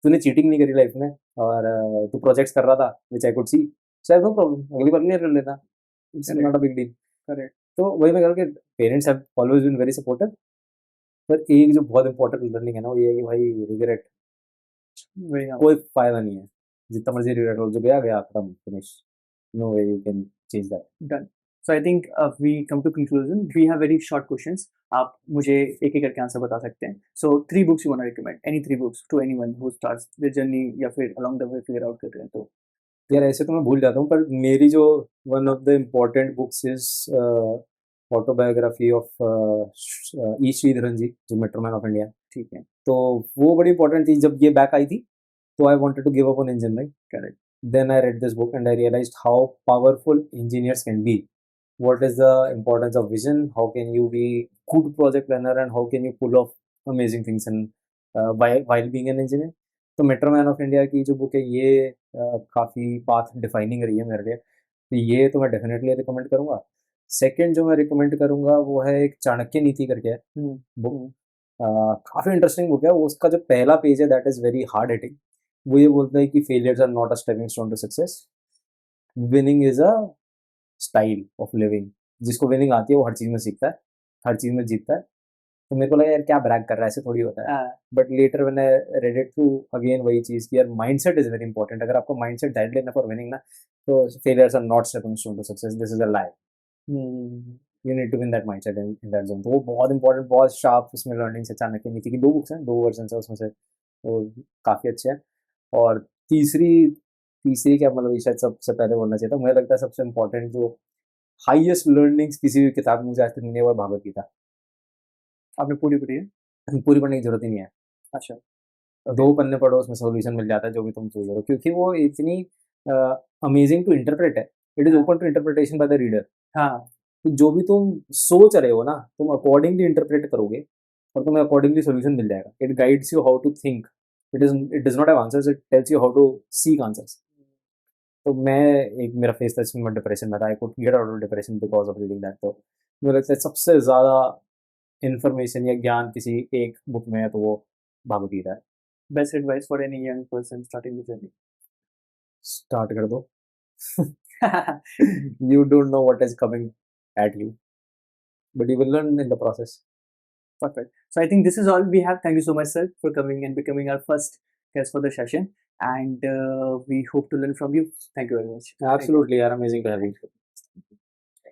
तूने चीटिंग नहीं करी लाइफ में, और तू प्रोजेक्ट्स कर रहा था which I could see, so I no problem, अगली बार क्लियर कर लेना, it's not a big deal. Correct. तो वही मैं कह रहा हूँ कि parents have always been very supportive. पर एक जो बहुत इंपॉर्टेंट लर्निंग है ना, वो ये है कि भाई रिग्रेट वही हाँ। कोई फायदा नहीं है। जितना मर्जी रिग्रेट हो, जो गया गया, खत्म, finish, no way you can change that. Done. So I think we come to conclusion. We have very short questions. आप मुझे एक एक करके आंसर बता सकते हैं. So 3 books you want to recommend? Any 3 books to anyone who starts their journey या फिर along the way figure out कर रहे हैं तो. यार ऐसे तो मैं भूल जाता हूँ, पर मेरी जो one of the important books is autobiography of E Sreedharan ji, जो मेट्रो मैन ऑफ इंडिया। ठीक है. तो वो बड़ी इंपॉर्टेंट थी जब ये बैक आई थी, तो I wanted to give up on engineering. Correct. Then I read this book and I realised how powerful engineers can be, what is the importance of vision, how can you be good project planner, and how can you pull off amazing things in while being an engineer। तो metro man of India की जो book है ये काफ़ी path defining रही है मेरे लिए, तो ये तो मैं डेफिनेटली रिकमेंड करूँगा। सेकंड जो मैं रिकमेंड करूँगा वो है एक चाणक्य नीति करके है बुक, काफ़ी इंटरेस्टिंग बुक है। वो उसका जो पहला पेज है that is very hard hitting. वो ये बोलता है कि failures are not a stepping stone to success, winning is a style of living. जिसको विनिंग आती है वो हर चीज़ में सीखता है, हर चीज़ में जीतता है। तो मेरे को लगा यार क्या ब्रैग कर रहा है, ऐसे थोड़ी होता है। But later when I read it through again वही चीज़ कि यार माइंडसेट इज वेरी इंपॉर्टेंट। अगर आपका माइंडसेट दैट लेना फॉर विनिंग ना, तो failures are not stepping stone to success, this is a lie. You need to win that mindset in that zone. तो वो बहुत इंपॉर्टेंट, बहुत शार्प उसमें लर्निंग से। चाणक्य नीति की 2 बुक्स हैं, 2 वर्जन है उसमें से, वो काफ़ी अच्छे हैं। और तीसरी तीसरी क्या मतलब, ये शायद सबसे पहले बोलना चाहिए था, मुझे लगता है सबसे इंपॉर्टेंट जो हाईएस्ट लर्निंग्स किसी भी किताब में मुझे आज तक नहीं है, वो भगवत गीता। आपने पूरी पढ़ी है? पूरी पढ़ने की जरूरत ही नहीं है, अच्छा. 2 पन्ने पढ़ो, उसमें सोल्यूशन मिल जाता है जो भी तुम सोच रहे हो, क्योंकि वो इतनी अमेजिंग टू इंटरप्रेट है। It is open to interpretation by the reader. हाँ. तो जो भी तुम सोच रहे हो ना, तुम अकॉर्डिंगली इंटरप्रेट करोगे और तुम्हें अकॉर्डिंगली सोल्यूशन मिल जाएगा। It guides you how to think, it does not have answers, it tells you how to seek answers. तो मैं एक मेरा फेस था इसमें, मैं डिप्रेशन में था, I could get out of depression because of reading that. तो मुझे लगता है सबसे ज़्यादा इन्फॉर्मेशन या ज्ञान किसी एक बुक में है तो वो भागवत गीता है। Best advice for any young person starting the journey? Start कर दो। You don't know what is coming at you, but you will learn in the process. Perfect. So I think this is all we have. Thank you so much, sir, for coming and becoming our first guest for the session. And we hope to learn from you. Thank you very much. Absolutely, are amazing to have you.